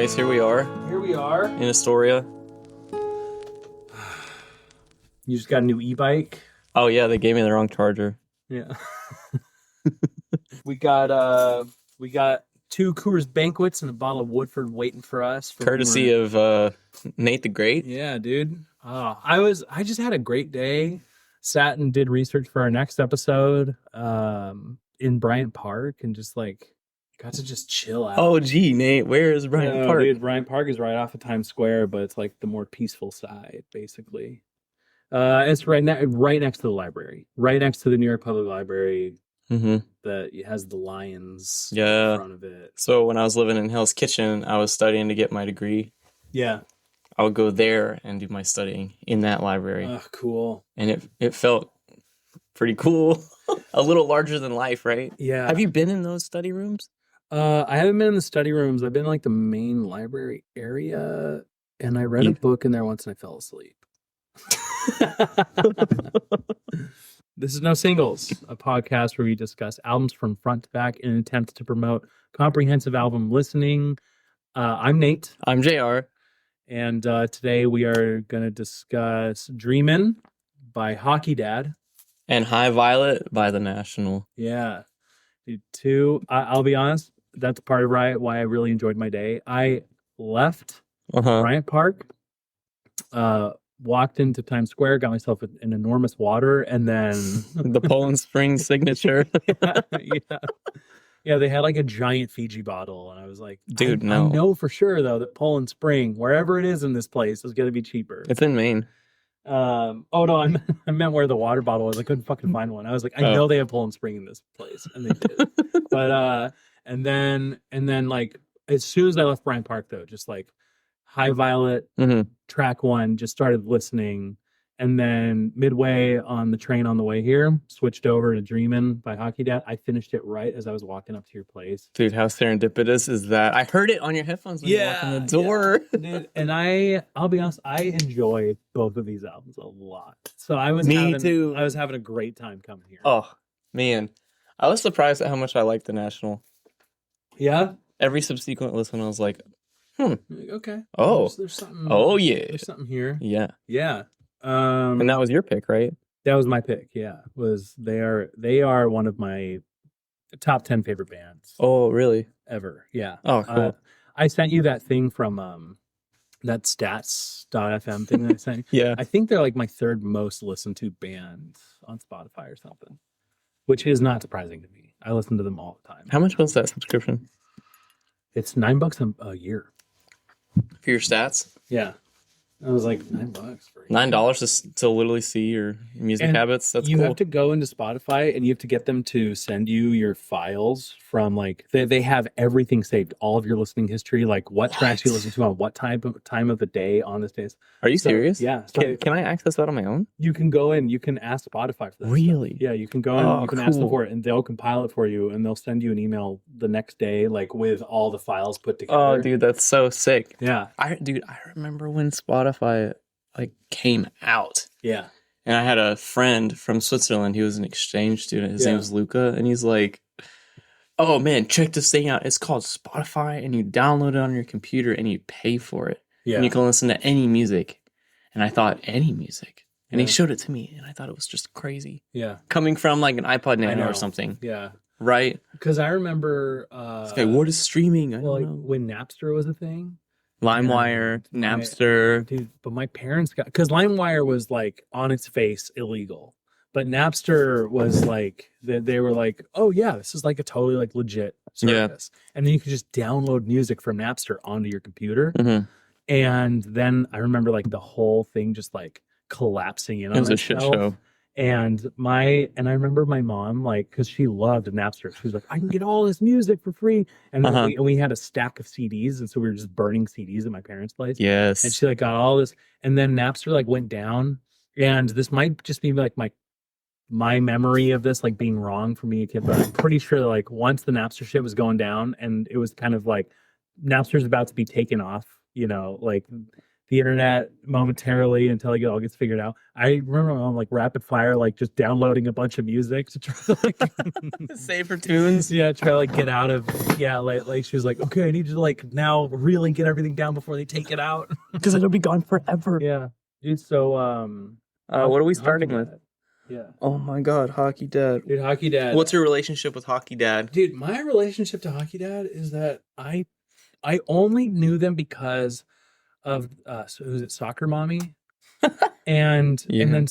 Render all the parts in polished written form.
anyways, here we are Here we are. in Astoria. You just got a new e-bike. Oh yeah, they gave me the wrong charger. Yeah. we got 2 Coors Banquets and a bottle of Woodford waiting for us. Courtesy of Nate the Great. Yeah, dude. I just had a great day. Sat and did research for our next episode in Bryant Park and just got to just chill out. Oh gee, Nate, where is Bryant Park? Dude, Bryant Park is right off of Times Square, but it's like the more peaceful side, basically. It's right next to the library, right next to the New York Public Library. Mm-hmm. That has the lions in front of it. So when I was living in Hell's Kitchen, I was studying to get my degree. Yeah. I would go there and do my studying in that library. Oh, cool. And it felt pretty cool. A little larger than life, right? Yeah. Have you been in those study rooms? I haven't been in the study rooms. I've been in the main library area, and I read a book in there once and I fell asleep. This is No Singles, a podcast where we discuss albums from front to back in an attempt to promote comprehensive album listening. I'm Nate. I'm JR. And today we are going to discuss Dreamin' by Hockey Dad. And High Violet by The National. Yeah. Dude, I'll be honest, that's part of why I really enjoyed my day. I left Bryant Park, walked into Times Square, got myself an enormous water, and then the Poland Spring signature. Yeah, they had a giant Fiji bottle, and I was like, dude, I no. know for sure though that Poland Spring, wherever it is in this place, is going to be cheaper. It's in Maine. Oh no, I meant where the water bottle was. I couldn't fucking find one. I was like, I know they have Poland Spring in this place, and they did. But and then as soon as I left Bryant Park though, just High Violet, track 1, just started listening, and then midway on the train on the way here, switched over to Dreamin' by Hockey Dad. I finished it right as I was walking up to your place. Dude, how serendipitous is that? I heard it on your headphones when you walked in the door. Yeah. Dude, and I'll be honest, I enjoy both of these albums a lot. So I was having a great time coming here. Oh, man. I was surprised at how much I liked The National. Yeah? Every subsequent listen, I was like, okay. Oh. There's something. Oh, yeah. There's something here. Yeah. Yeah. And that was your pick, right? That was my pick. Yeah. They are one of my top 10 favorite bands. Oh, really? Ever. Yeah. Oh, cool. I sent you that thing from that stats.fm thing that I sent you. Yeah. I think they're my third most listened to band on Spotify or something, which is not surprising to me. I listen to them all the time. How much was that subscription? It's $9 a year. For your stats? Yeah. I was like, $9 for $9 to literally see your music habits. That's you cool. have to go into Spotify and you have to get them to send you your files from they have everything saved, all of your listening history, what tracks you listen to on what time of the day on this day. Are you serious? Yeah. So can I access that on my own? You can go in, you can ask Spotify for that. Really? Stuff. Yeah, you can go in, you can ask them for it, and they'll compile it for you, and they'll send you an email the next day, with all the files put together. Oh, dude, that's so sick. Yeah. I remember when Spotify came out. Yeah. And I had a friend from Switzerland. He was an exchange student. His name was Luca. And he's like, oh, man, check this thing out. It's called Spotify. And you download it on your computer and you pay for it. Yeah. And you can listen to any music. And I thought, any music? And he showed it to me. And I thought it was just crazy. Yeah. Coming from an iPod Nano or something. Yeah. Right? Because I remember... what is streaming? I don't know. When Napster was a thing... LimeWire, Napster. Dude, but my parents because LimeWire was on its face illegal. But Napster was they were like, oh yeah, this is a totally legit service. Yeah. And then you could just download music from Napster onto your computer. Mm-hmm. And then I remember the whole thing just collapsing in on itself. It was a shit show. And I remember my mom, because she loved Napster. She was like, I can get all this music for free. And we had a stack of CDs. And so we were just burning CDs at my parents' place. Yes. And she got all this. And then Napster went down. And this might just be my memory of this being wrong for me, a kid. But I'm pretty sure once the Napster shit was going down and it was kind of Napster's about to be taken off, the internet momentarily until it all gets figured out. I remember on like rapid fire, like just downloading a bunch of music to try to like save for tunes. Yeah, try to like get out of like she was like, okay, I need to like now really get everything down before they take it out because it'll be gone forever. Yeah, dude. So what are we starting with? Yeah. Oh my God, Hockey Dad. Dude, Hockey Dad. What's your relationship with Hockey Dad? Dude, my relationship to Hockey Dad is that I only knew them because of who's it, Soccer Mommy, and then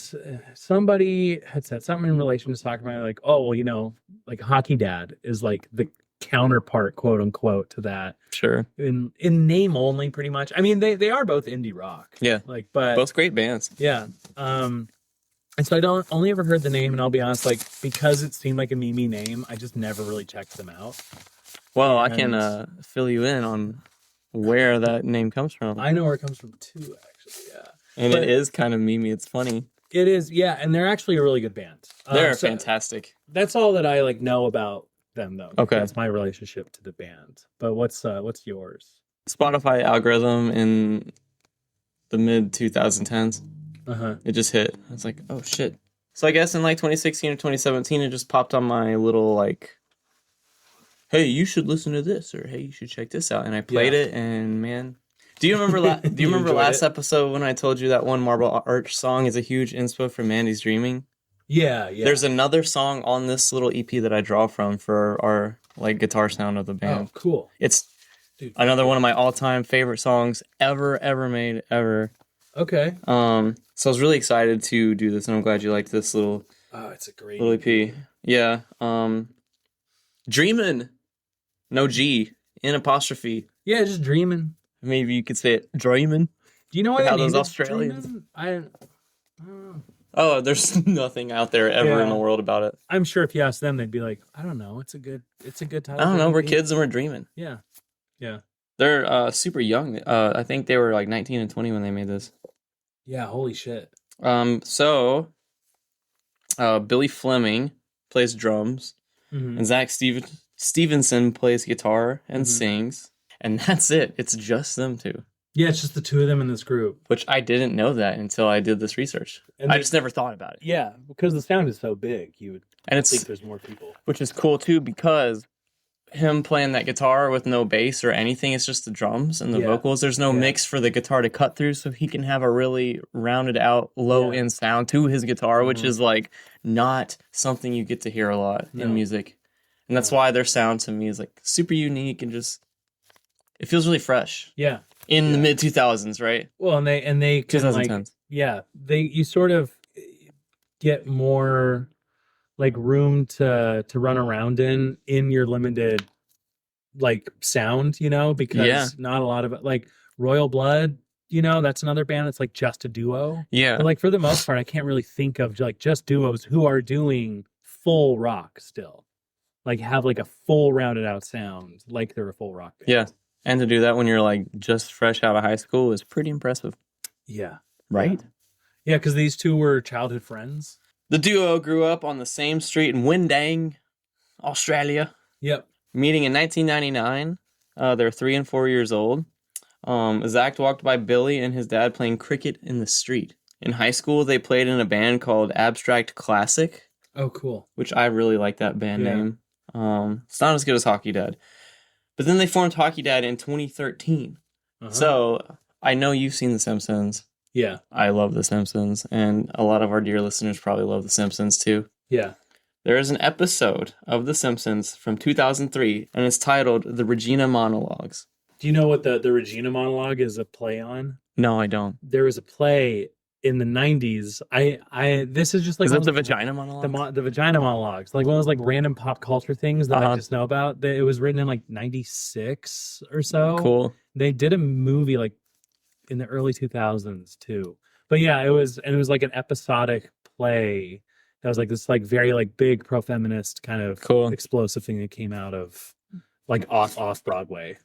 somebody had said something in relation to Soccer Mommy, like, oh well, you know, like Hockey Dad is like the counterpart, quote unquote, to that. Sure. In name only, pretty much. I mean, they are both indie rock. Yeah. Like, but both great bands. Yeah. And so I only ever heard the name, and I'll be honest, like because it seemed like a Mimi name, I just never really checked them out. Well, I can fill you in on where that name comes from. I know where it comes from too, actually. Yeah, and it is kind of Mimi. It's funny. It is, yeah, and they're actually a really good band. They're fantastic. That's all that I like know about them, though. Okay, that's my relationship to the band. But what's yours? Spotify algorithm in the mid 2010s. It just hit. I was like, oh shit. So I guess in like 2016 or 2017, it just popped on my little like, hey, you should listen to this, or hey, you should check this out. And I played it, and man, do you remember? Do you remember last episode when I told you that one Marble Arch song is a huge inspo for Mandy's Dreaming? Yeah. There's another song on this little EP that I draw from for our like guitar sound of the band. Oh, cool. It's another one of my all-time favorite songs ever made. Okay. So I was really excited to do this, and I'm glad you liked this little. Oh, it's a great little EP. Yeah. Dreamin', no G, in apostrophe. Yeah, just dreaming. Maybe you could say it, Dreamin'. Do you know why how those Australians? Oh, there's nothing out there ever in the world about it. I'm sure if you ask them, they'd be like, I don't know. It's a good title. I don't know. We're kids and we're dreaming. Yeah. They're super young. I think they were like 19 and 20 when they made this. Yeah, holy shit. So Billy Fleming plays drums, and Zach Stevenson plays guitar and sings, and that's it. It's just them two. Yeah, it's just the two of them in this group. Which I didn't know that until I did this research. And I just never thought about it. Yeah, because the sound is so big, you would think there's more people. Which is cool too, because him playing that guitar with no bass or anything, it's just the drums and the vocals. There's no mix for the guitar to cut through, so he can have a really rounded out low end sound to his guitar, which is like not something you get to hear a lot in music. And that's why their sound to me is like super unique and just it feels really fresh. Yeah. In the mid 2000s, right? Well, and they can 2010s. You sort of get more like room to run around in your limited like sound, you know, because not a lot of it, like Royal Blood, you know, that's another band that's like just a duo. Yeah. But like for the most part, I can't really think of like just duos who are doing full rock still. Like have like a full rounded out sound like they're a full rock band. Yeah. And to do that when you're like just fresh out of high school is pretty impressive. Yeah. Right? Yeah, because these two were childhood friends. The duo grew up on the same street in Windang, Australia. Yep. Meeting in 1999. They're 3 and 4 years old. Zach walked by Billy and his dad playing cricket in the street. In high school, they played in a band called Abstract Classic. Oh, cool. Which I really like that band name. It's not as good as Hockey Dad. But then they formed Hockey Dad in 2013. So I know you've seen The Simpsons. Yeah. I love The Simpsons. And a lot of our dear listeners probably love The Simpsons too. Yeah. There is an episode of The Simpsons from 2003, and it's titled The Regina Monologues. Do you know what the Regina monologue is a play on? No, I don't. There was a play in the 90s. This is just like... Is it the Vagina Monologues? The Vagina Monologues. Like one of those like random pop culture things that I just know about. It was written in like 96 or so. Cool. They did a movie like in the early 2000s too. But yeah, it was like an episodic play that was like this like very like big pro-feminist kind of explosive thing that came out of like off Broadway.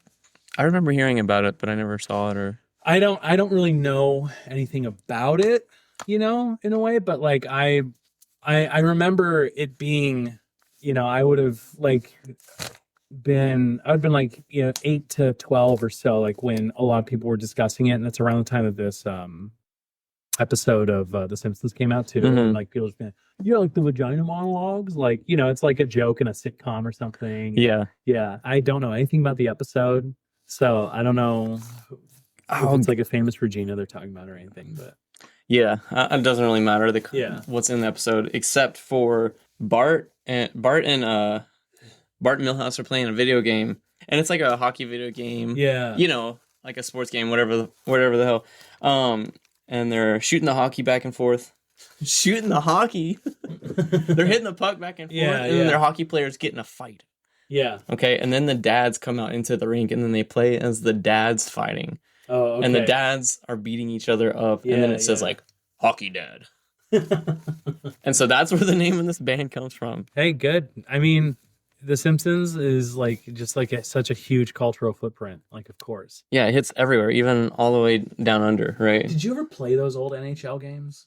I remember hearing about it, but I never saw it or... I don't really know anything about it, you know, in a way, but like I remember it being, you know, I would have like been like 8 to 12 or so, like when a lot of people were discussing it, and that's around the time of this episode of The Simpsons came out too, and like people just been, like the vagina monologues, like it's like a joke in a sitcom or something. Yeah. I don't know anything about the episode, so I don't know if it's like a famous Regina they're talking about or anything, but it doesn't really matter what's in the episode, except for Bart and Milhouse are playing a video game, and it's like a hockey video game. Like a sports game, whatever the hell. And they're shooting the hockey back and forth. Shooting the hockey? They're hitting the puck back and forth, and then their hockey players get in a fight. Okay, and then the dads come out into the rink, and then they play as the dads fighting. Oh, okay. And the dads are beating each other up, and then it says, like, Hockey Dad. And so that's where the name of this band comes from. Hey, good. I mean, The Simpsons is like just like such a huge cultural footprint, like, of course. Yeah, it hits everywhere, even all the way down under, right? Did you ever play those old NHL games?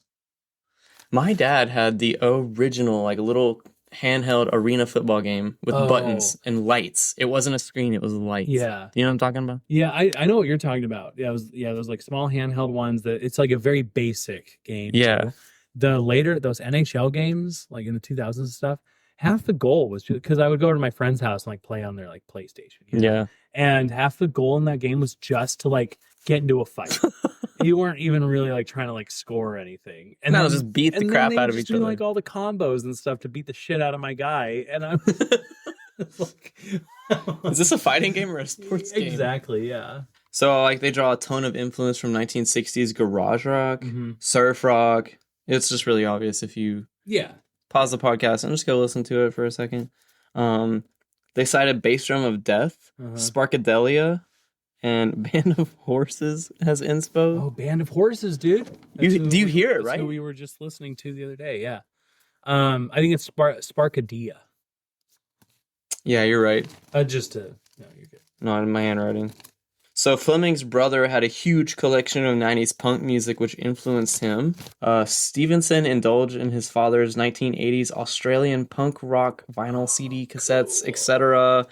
My dad had the original, like, little handheld arena football game with buttons and lights. It wasn't a screen, it was lights. Yeah. You know what I'm talking about? Yeah, I know what you're talking about. Those like small handheld ones that it's like a very basic game. Yeah. Too. The later, those NHL games, like in the 2000s and stuff, half the goal was because I would go to my friend's house and like play on their like PlayStation. Yeah. And half the goal in that game was just to like get into a fight. You weren't even really like trying to like score or anything. And no, just beat the crap out of each other. Like all the combos and stuff to beat the shit out of my guy. And I was like, is this a fighting game or a sports game? Exactly, yeah. So like they draw a ton of influence from 1960s garage rock, surf rock. It's just really obvious if you pause the podcast and just go listen to it for a second. They cited Bass Drum of Death, Sparkadelia, and Band of Horses as inspo. Oh, Band of Horses, dude. Do you hear it, right? Who we were just listening to the other day, yeah. I think it's Sparkadia. Yeah, you're right. No, you're good. Not in my handwriting. So Fleming's brother had a huge collection of 90s punk music which influenced him. Stevenson indulged in his father's 1980s Australian punk rock vinyl CD cassettes, etc.,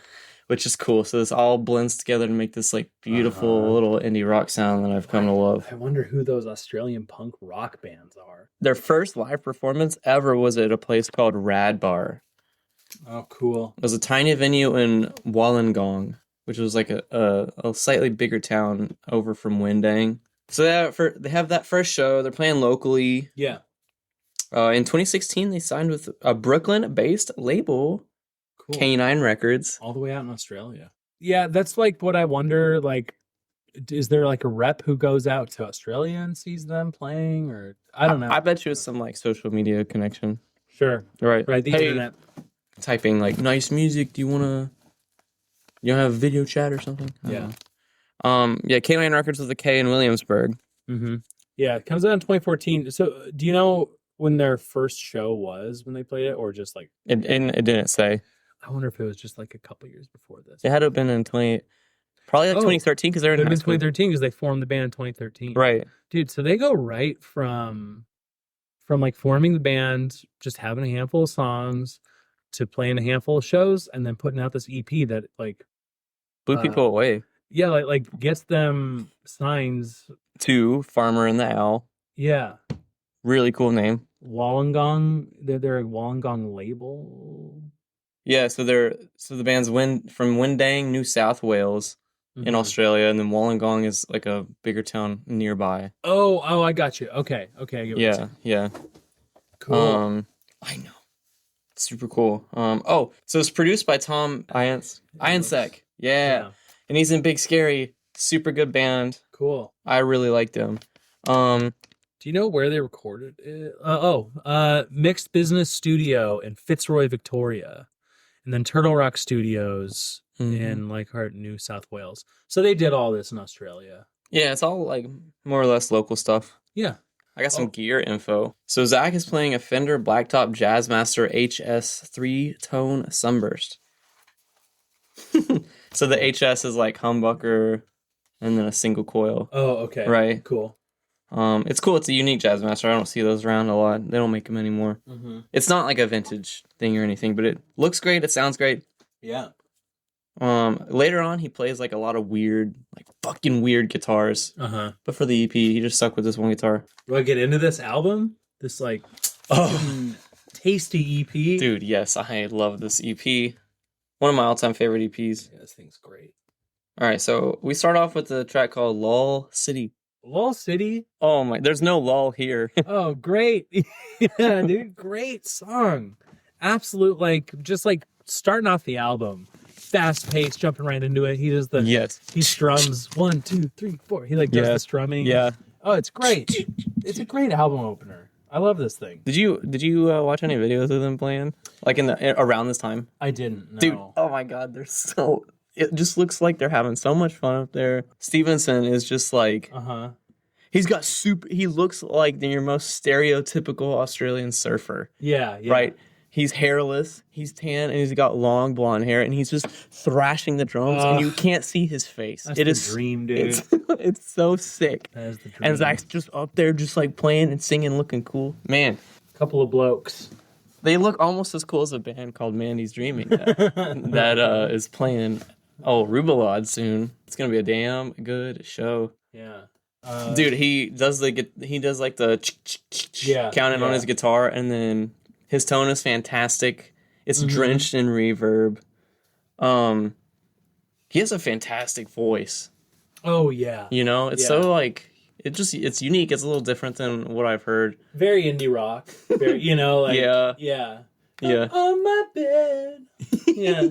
which is cool. So this all blends together to make this like beautiful little indie rock sound that I've come to love. I wonder who those Australian punk rock bands are. Their first live performance ever was at a place called Rad Bar. Oh, cool. It was a tiny venue in Wollongong, which was like a slightly bigger town over from Windang. So they have that first show. They're playing locally. Yeah. In 2016, they signed with a Brooklyn-based label, cool. K9 Records. All the way out in Australia. Yeah, that's like what I wonder, like, is there like a rep who goes out to Australia and sees them playing? Or I don't know. I bet you it's some like social media connection. Sure. Right. The internet. Typing like nice music. Do you want to have video chat or something? Yeah. K9 Records with a K in Williamsburg. Mm-hmm. Yeah, it comes out in 2014. So do you know when their first show was when they played it, or just like it didn't say? I wonder if it was just like a couple years before this. It had to have been in 2013 because they're in high school. 2013 because they formed the band in 2013. Right. Dude, so they go right from like forming the band, just having a handful of songs, to playing a handful of shows, and then putting out this EP that like blew people away. Yeah, like gets them signs to Farmer and the Owl. Yeah. Really cool name. Wollongong. They're a Wollongong label. Yeah, so the band's from Windang, New South Wales, in Australia, and then Wollongong is like a bigger town nearby. Oh, I got you. Okay. I get what yeah. Cool. I know. Super cool. So it's produced by Tom Ionsek. Yeah. And he's in Big Scary. Super good band. Cool. I really liked him. Do you know where they recorded it? Mixed Business Studio in Fitzroy, Victoria. And then Turtle Rock Studios in Leichhardt, New South Wales. So they did all this in Australia. Yeah, it's all like more or less local stuff. Yeah. I got some gear info. So Zach is playing a Fender Blacktop Jazzmaster HS 3-tone Sunburst. So the HS is like humbucker and then a single coil. Oh, okay. Right. Cool. It's cool. It's a unique Jazzmaster. I don't see those around a lot. They don't make them anymore. Mm-hmm. It's not like a vintage thing or anything, but it looks great. It sounds great. Yeah. Later on, he plays like a lot of weird, like fucking weird guitars. Uh-huh. But for the EP, he just stuck with this one guitar. Do I get into this album? This like tasty EP? Dude, yes, I love this EP. One of my all-time favorite EPs. Yeah, this thing's great. All right, so we start off with a track called Lull City. Lull City? Oh my, there's no lull here. Oh, great. Yeah, dude, great song. Absolute, like, just like starting off the album. Fast pace, jumping right into it. He does the he strums 1, 2, 3, 4. He like does the strumming. Yeah. Oh, it's great. It's a great album opener. I love this thing. Did you watch any videos of them playing like around this time? I didn't. No. Dude, oh my god, it just looks like they're having so much fun up there. Stevenson is just like he looks like your most stereotypical Australian surfer. Yeah. Right? He's hairless, he's tan, and he's got long blonde hair, and he's just thrashing the drums, and you can't see his face. It is the dream, dude. It's so sick. That is the dream. And Zach's just up there, just like playing and singing, looking cool. Man, couple of blokes. They look almost as cool as a band called Mandy's Dreaming that is playing Rubalad soon. It's gonna be a damn good show. Yeah. Dude, he does like the counting on his guitar, and then his tone is fantastic. It's drenched in reverb. He has a fantastic voice. Oh yeah. You know, it's so like it's unique. It's a little different than what I've heard. Very indie rock. Very, you know, like yeah. On my bed. Yeah.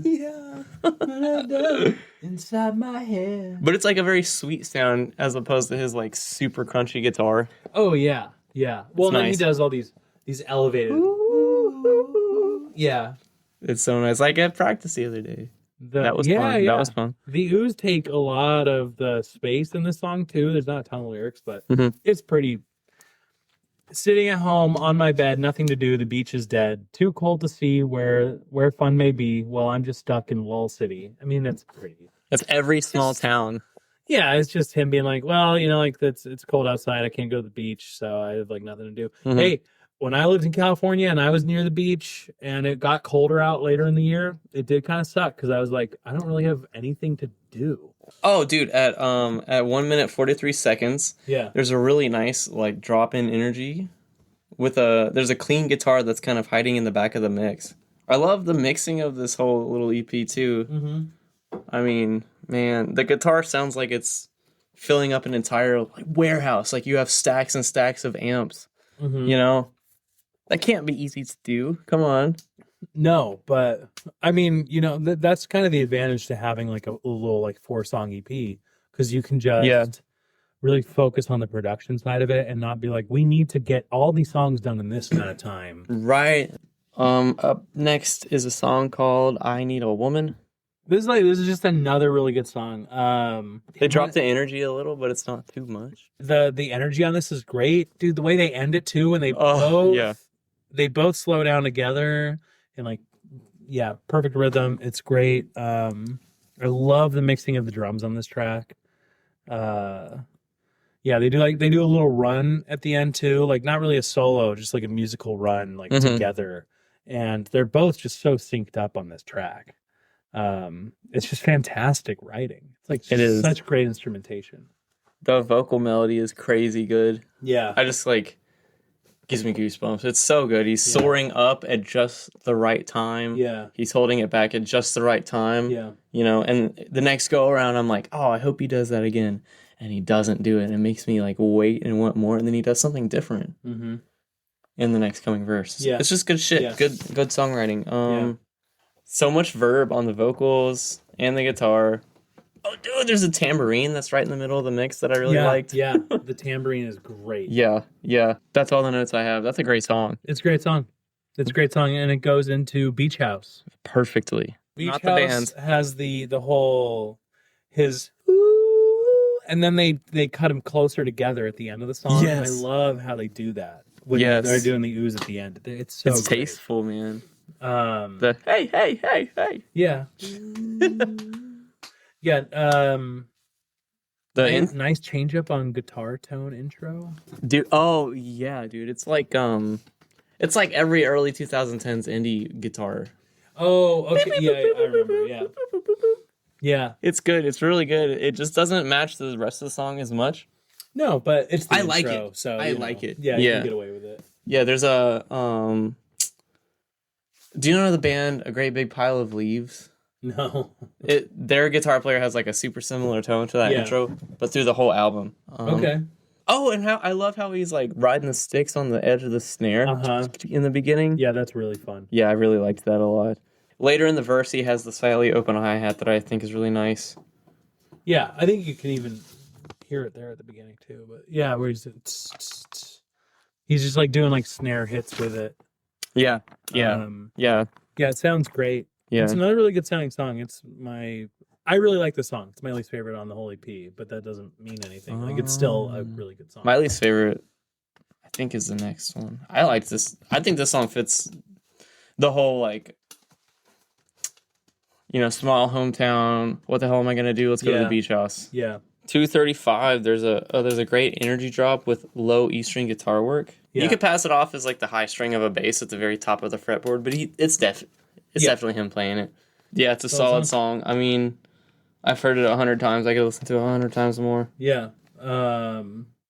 Inside my head. But it's like a very sweet sound as opposed to his like super crunchy guitar. Oh yeah. Yeah. Well, then he does all these elevated. Yeah. It's so nice. Like at practice the other day. That was fun. That was fun. The Ooze take a lot of the space in this song too. There's not a ton of lyrics, but it's pretty. Sitting at home on my bed, nothing to do. The beach is dead. Too cold to see where fun may be. Well, I'm just stuck in Lull City. I mean, that's pretty. That's every small town. Yeah, it's just him being like, well, you know, like it's cold outside. I can't go to the beach, so I have like nothing to do. Hey, when I lived in California and I was near the beach and it got colder out later in the year, it did kind of suck because I was like, I don't really have anything to do. Oh, dude, at 1 minute 43 seconds, there's a really nice like drop in energy with there's a clean guitar that's kind of hiding in the back of the mix. I love the mixing of this whole little EP too. I mean, man, the guitar sounds like it's filling up an entire like warehouse. Like you have stacks and stacks of amps. You know, that can't be easy to do. Come on. No, but I mean, you know, that's kind of the advantage to having like a little like 4-song EP because you can just really focus on the production side of it and not be like, we need to get all these songs done in this amount of time. Right. Up next is a song called "I Need a Woman." This is just another really good song. They dropped the energy a little, but it's not too much. The energy on this is great, dude. The way they end it too, when they both slow down together. And like, perfect rhythm. It's great. I love the mixing of the drums on this track. They do a little run at the end too, like not really a solo, just like a musical run, like together. And they're both just so synced up on this track. It's just fantastic writing. It's like such great instrumentation. The vocal melody is crazy good. Yeah, I just like. Gives me goosebumps. It's so good. He's soaring up at just the right time. Yeah. He's holding it back at just the right time. Yeah. You know, and the next go around, I'm like, oh, I hope he does that again. And he doesn't do it. And it makes me like wait and want more. And then he does something different in the next coming verse. Yeah. It's just good shit. Yeah. Good songwriting. So much verb on the vocals and the guitar. Oh, dude, there's a tambourine that's right in the middle of the mix that I really liked. Yeah, the tambourine is great. Yeah. That's all the notes I have. That's a great song. It's a great song. And it goes into Beach House. Perfectly. Beach House has the whole, his, ooh, and then they cut them closer together at the end of the song. Yes. I love how they do that. When they're doing the ooze at the end. It's great. Tasteful, man. The hey. Yeah. Nice change up on guitar tone intro. Dude, oh yeah, dude. It's like every early 2010s indie guitar. Oh, okay. Yeah, I remember. Yeah. Yeah. It's good. It's really good. It just doesn't match the rest of the song as much. No, but it's the I intro, like it. So I like it. Yeah, you can get away with it. Yeah, there's a do you know the band A Great Big Pile of Leaves? No. Their guitar player has like a super similar tone to that intro, but through the whole album. Okay. Oh, and I love how he's like riding the sticks on the edge of the snare in the beginning. Yeah, that's really fun. Yeah, I really liked that a lot. Later in the verse, he has the slightly open hi-hat that I think is really nice. Yeah, I think you can even hear it there at the beginning too. But yeah, where he's just like doing like snare hits with it. Yeah. Yeah, it sounds great. Yeah. It's another really good sounding song. I really like the song. It's my least favorite on the whole EP, but that doesn't mean anything. Like, it's still a really good song. My least favorite, I think, is the next one. I like this. I think this song fits the whole, like, small hometown. What the hell am I gonna do? Let's go to the beach house. Yeah. 235. There's a great energy drop with low E string guitar work. Yeah. You could pass it off as like the high string of a bass at the very top of the fretboard, but it's definitely him playing it. Yeah, it's a solid song. I mean, I've heard it 100 times. I could listen to it 100 times more. Yeah.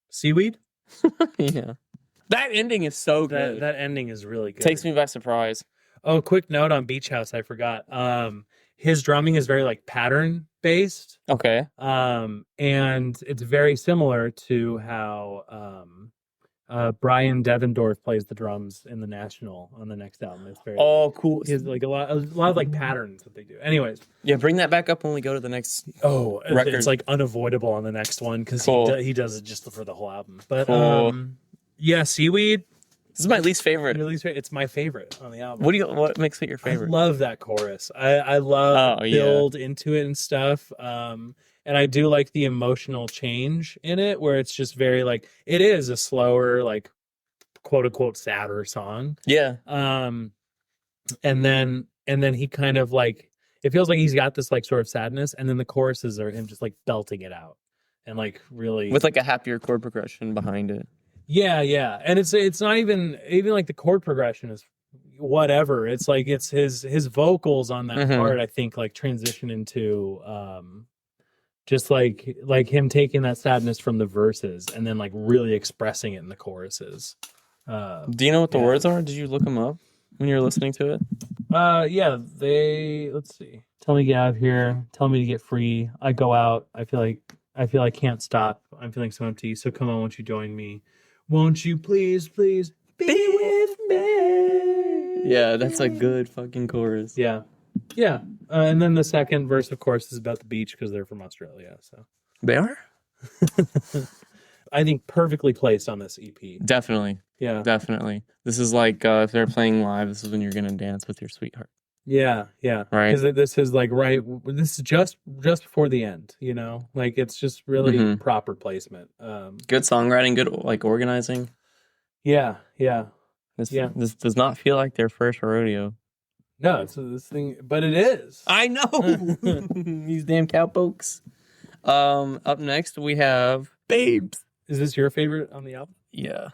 Seaweed? Yeah. That ending is so good. That ending is really good. Takes me by surprise. Oh, quick note on Beach House. I forgot. His drumming is very like pattern based. Okay. And it's very similar to how Brian Devendorf plays the drums in the National on the next album. It's very cool. He has like a lot of like patterns that they do. Anyways, yeah, bring that back up when we go to the next. Record. It's like unavoidable on the next one because he does it just for the whole album. But yeah, Seaweed. This is my least favorite. Your least favorite? It's my favorite on the album. What makes it your favorite? I love that chorus. I love build into it and stuff. And I do like the emotional change in it, where it's just very like it is a slower, like quote unquote sadder song. Yeah. And then he kind of like it feels like he's got this like sort of sadness, and then the choruses are him just like belting it out and like really with like a happier chord progression behind it. Yeah. And it's not even like the chord progression is whatever. It's like it's his vocals on that part, I think, like transition into just like him taking that sadness from the verses and then like really expressing it in the choruses. Do you know what the words are? Did you look them up when you were listening to it? Yeah, let's see. Tell me to get out of here. Tell me to get free. I go out. I feel I can't stop. I'm feeling so empty. So come on, won't you join me? Won't you please be with me? Yeah, that's a good fucking chorus. Yeah. And then the second verse, of course, is about the beach because they're from Australia. So they are. I think perfectly placed on this EP. Definitely. Yeah. Definitely. This is like if they're playing live, this is when you're gonna dance with your sweetheart. Yeah. Right. Because this is like this is just before the end. Like it's just really proper placement. Good songwriting, good like organizing. Yeah. This does not feel like their first rodeo. No, it's this thing, but it is. I know. These damn cowpokes. Up next we have Babes. Is this your favorite on the album? Yeah.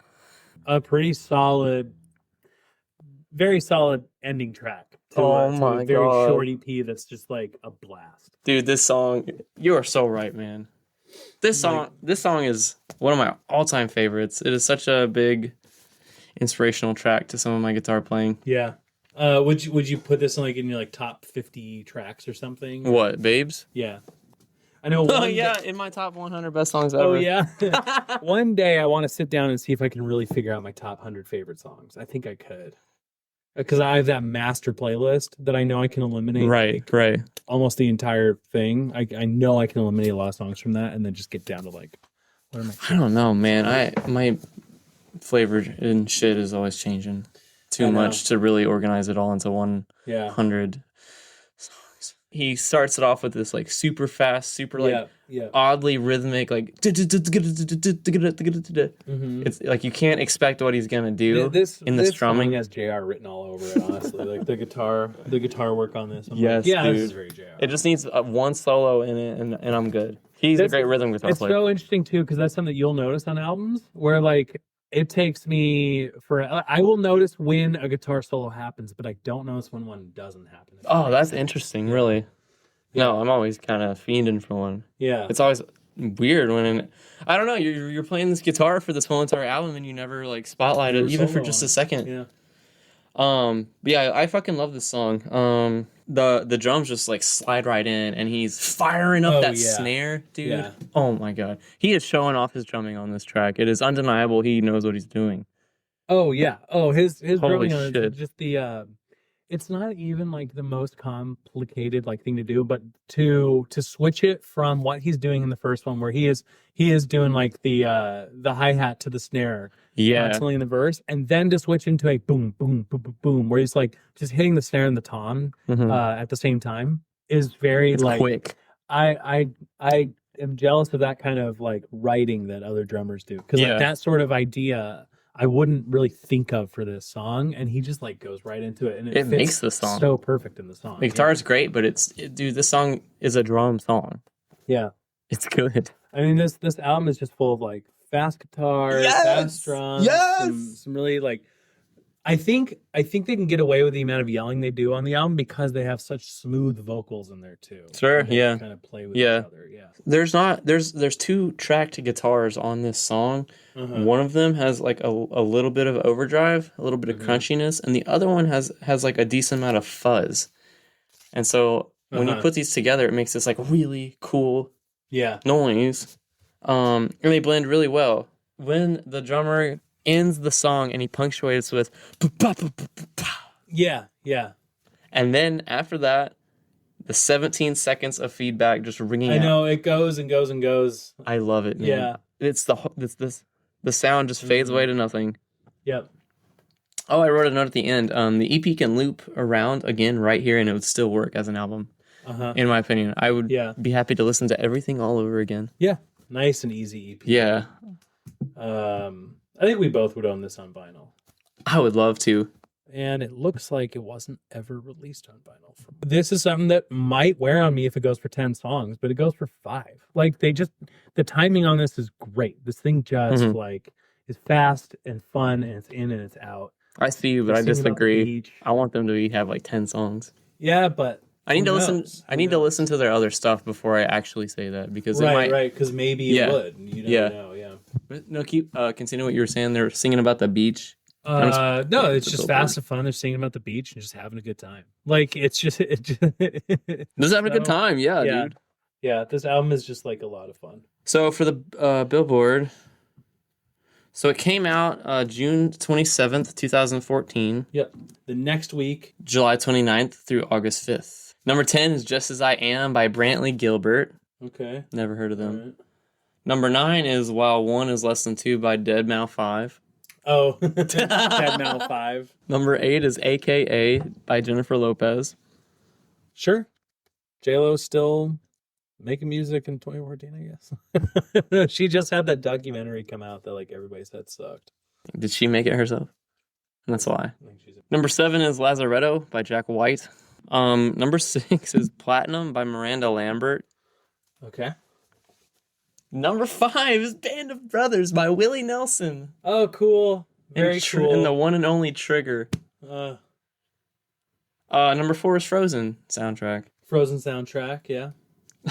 A pretty solid, very solid ending track. To a very short EP that's just like a blast. Dude, this song, you are so right, man. This song is one of my all-time favorites. It is such a big inspirational track to some of my guitar playing. Yeah. Would you put this in your like top 50 tracks or something? What, Babes? Yeah. I know. In my top 100 best songs ever. Oh yeah. One day I want to sit down and see if I can really figure out my top 100 favorite songs. I think I could. Because I have that master playlist that I know I can eliminate. Right. Almost the entire thing. I know I can eliminate a lot of songs from that and then just get down to like, what am I don't know, man. My flavor and shit is always changing too much to really organize it all into 100 songs. He starts it off with this like super fast, super like oddly rhythmic, like it's like you can't expect what he's gonna do in the strumming. This song has JR written all over it, honestly. Like the guitar work on this. Yes, dude. This is very JR. It just needs one solo in it, and I'm good. He's a great rhythm guitar player. It's so interesting too, because that's something that you'll notice on albums where like it takes me I will notice when a guitar solo happens, but I don't notice when one doesn't happen. Oh, that's interesting, really. No, I'm always kind of fiending for one. Yeah. It's always weird when I don't know, you're playing this guitar for this whole entire album and you never like spotlight it even for just a second. Yeah. But yeah, I fucking love this song. The drums just like slide right in and he's firing up that snare, dude. Yeah. Oh my god. He is showing off his drumming on this track. It is undeniable he knows what he's doing. Oh yeah. Oh, his drumming on it, just the it's not even like the most complicated like thing to do, but to switch it from what he's doing in the first one, where he is doing like the hi-hat to the snare constantly in the verse, and then to switch into a boom boom boom boom boom, where he's like just hitting the snare and the tom at the same time, is very like quick. I am jealous of that kind of like writing that other drummers do, because like that sort of idea I wouldn't really think of for this song, and he just like goes right into it, and it makes the song so perfect in the song. The guitar is great, but dude, this song is a drum song. Yeah, it's good. I mean, this album is just full of like fast guitars, fast drums, some really like. I think they can get away with the amount of yelling they do on the album because they have such smooth vocals in there too. Sure, yeah. Kind of play with each other. Yeah. There's two tracked guitars on this song. One of them has like a little bit of overdrive, a little bit of crunchiness, and the other one has like a decent amount of fuzz. And so when you put these together, it makes this like really cool noise. And they blend really well. When the drummer ends the song and he punctuates with and then after that the 17 seconds of feedback just ringing out. I know, it goes and goes and goes. I love it, man. It's the sound just fades away to nothing. Yep. Oh, I wrote a note at the end. The EP can loop around again right here and it would still work as an album. In my opinion, I would be happy to listen to everything all over again. Yeah, nice and easy EP. Yeah. I think we both would own this on vinyl. I would love to. And it looks like it wasn't ever released on vinyl. This is something that might wear on me if it goes for 10 songs, but it goes for 5. Like the timing on this is great. This thing just like is fast and fun, and it's in and it's out. I see you, but I disagree. I want them to have like 10 songs. Yeah, but I need to listen. I need to listen to their other stuff before I actually say that, because because maybe it would. You don't know. No, keep continue what you were saying. They're singing about the beach. No, it's just fast and fun. They're singing about the beach and just having a good time. Like it's just just having a good time. Yeah, dude. Yeah, this album is just like a lot of fun. So for the Billboard, so it came out June 27th, 2014. Yep. The next week, July 29th through August 5th. Number 10 is Just As I Am by Brantley Gilbert. Okay. Never heard of them. Right. Number 9 is While One Is Less Than Two by Deadmau 5. Oh, Deadmau 5. Number 8 is AKA by Jennifer Lopez. Sure. J-Lo's still making music in 2014, I guess. She just had that documentary come out that like everybody said sucked. Did she make it herself? That's why. Number 7 is Lazaretto by Jack White. Number 6 is Platinum by Miranda Lambert. Okay. Number 5 is Band of Brothers by Willie Nelson. Oh, cool. Very cool. And the one and only Trigger. Number 4 is Frozen soundtrack. Frozen soundtrack, yeah.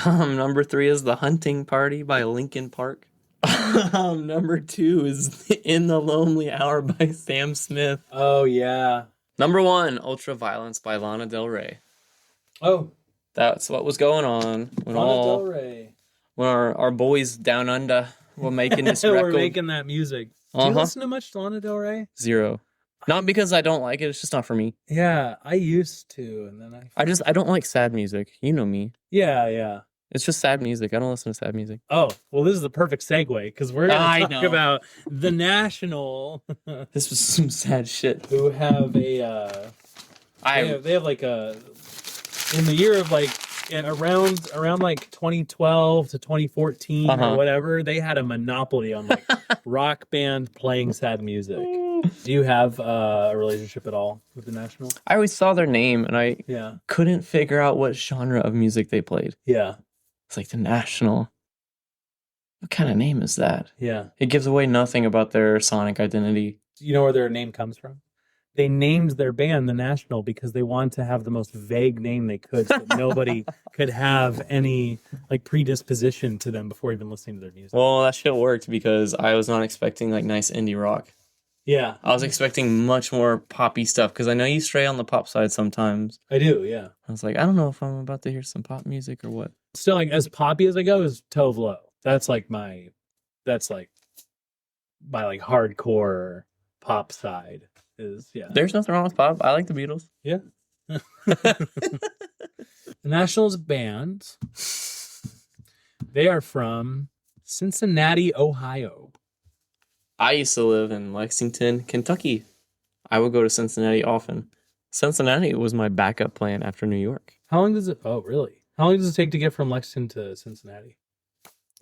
Number 3 is The Hunting Party by Linkin Park. Number 2 is In the Lonely Hour by Sam Smith. Oh, yeah. Number 1, Ultraviolence by Lana Del Rey. Oh. That's what was going on when Lana Del Rey. When our boys down under were making this record. We're making that music. Do you listen to much Lana Del Rey? 0. Not because I don't like it, it's just not for me. Yeah, I used to, and then I don't like sad music. You know me. Yeah. It's just sad music. I don't listen to sad music. Oh, well, this is the perfect segue, because we're going to talk about The National. This was some sad shit. Who have a... They have like a... In the year of like... around like 2012 to 2014 or whatever, they had a monopoly on like rock band playing sad music. Do you have a relationship at all with The National? I always saw their name and I couldn't figure out what genre of music they played. Yeah. It's like The National. What kind of name is that? Yeah. It gives away nothing about their sonic identity. Do you know where their name comes from? they named their band the National because they wanted to have the most vague name they could, so that nobody could have any like predisposition to them before even listening to their music. Well, that shit worked because I was not expecting like nice indie rock. Yeah, I was expecting much more poppy stuff because I know you stray on the pop side sometimes. I do. Yeah, I was like, I don't know if I'm about to hear some pop music or what. still like as poppy as I go is Tove Lo. That's like my like hardcore pop side is There's nothing wrong with pop. I like the Beatles. Yeah. The National's band. They are from Cincinnati, Ohio. I used to live in Lexington, Kentucky. I would go to Cincinnati often. Cincinnati was my backup plan after New York. How long does it? Oh, really? How long does it take to get from Lexington to Cincinnati?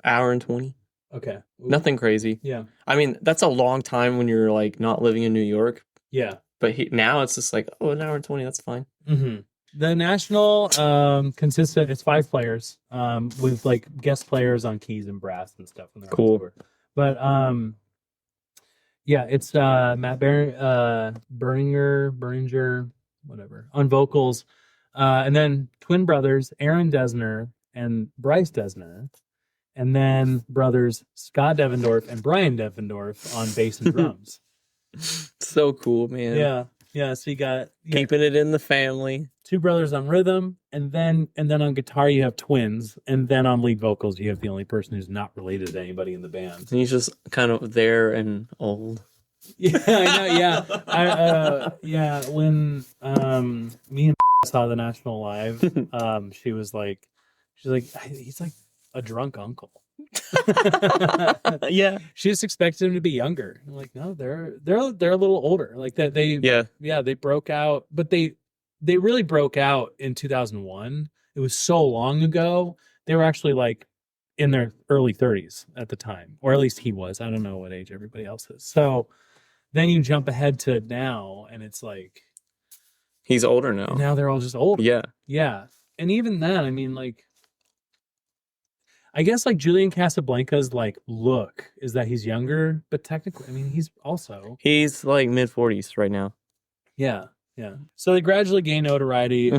Hour and 20. Okay. Ooh. Nothing crazy. Yeah. I mean, that's a long time when you're like not living in New York. Yeah. But now it's just like, oh, an hour and 20, that's fine. Mm-hmm. The National consists of, it's 5 players with like guest players on keys and brass and stuff. When they're cool. On tour. But yeah, it's Matt Berninger, whatever, on vocals. And then twin brothers, Aaron Desner and Bryce Desner. And then brothers Scott Devendorf and Brian Devendorf on bass and drums. So cool, man. Yeah. Yeah. So you got keeping it in the family. 2 brothers on rhythm, and then on guitar you have twins, and then on lead vocals you have the only person who's not related to anybody in the band. And he's just kind of there and old. Yeah, I know. Yeah, When me and saw the National live, she's like, he's like a drunk uncle. Yeah, she just expected him to be younger. I'm like, no, they're a little older. Like that they they broke out, but they really broke out in 2001. It was so long ago. They were actually like in their early 30s at the time, or at least he was. I don't know what age everybody else is. So then you jump ahead to now, and it's like he's older now. Now they're all just older. Yeah. And even then, I mean, like, I guess like Julian Casablanca's like look is that he's younger, but technically, I mean, he's like mid-40s right now. Yeah. So they gradually gain notoriety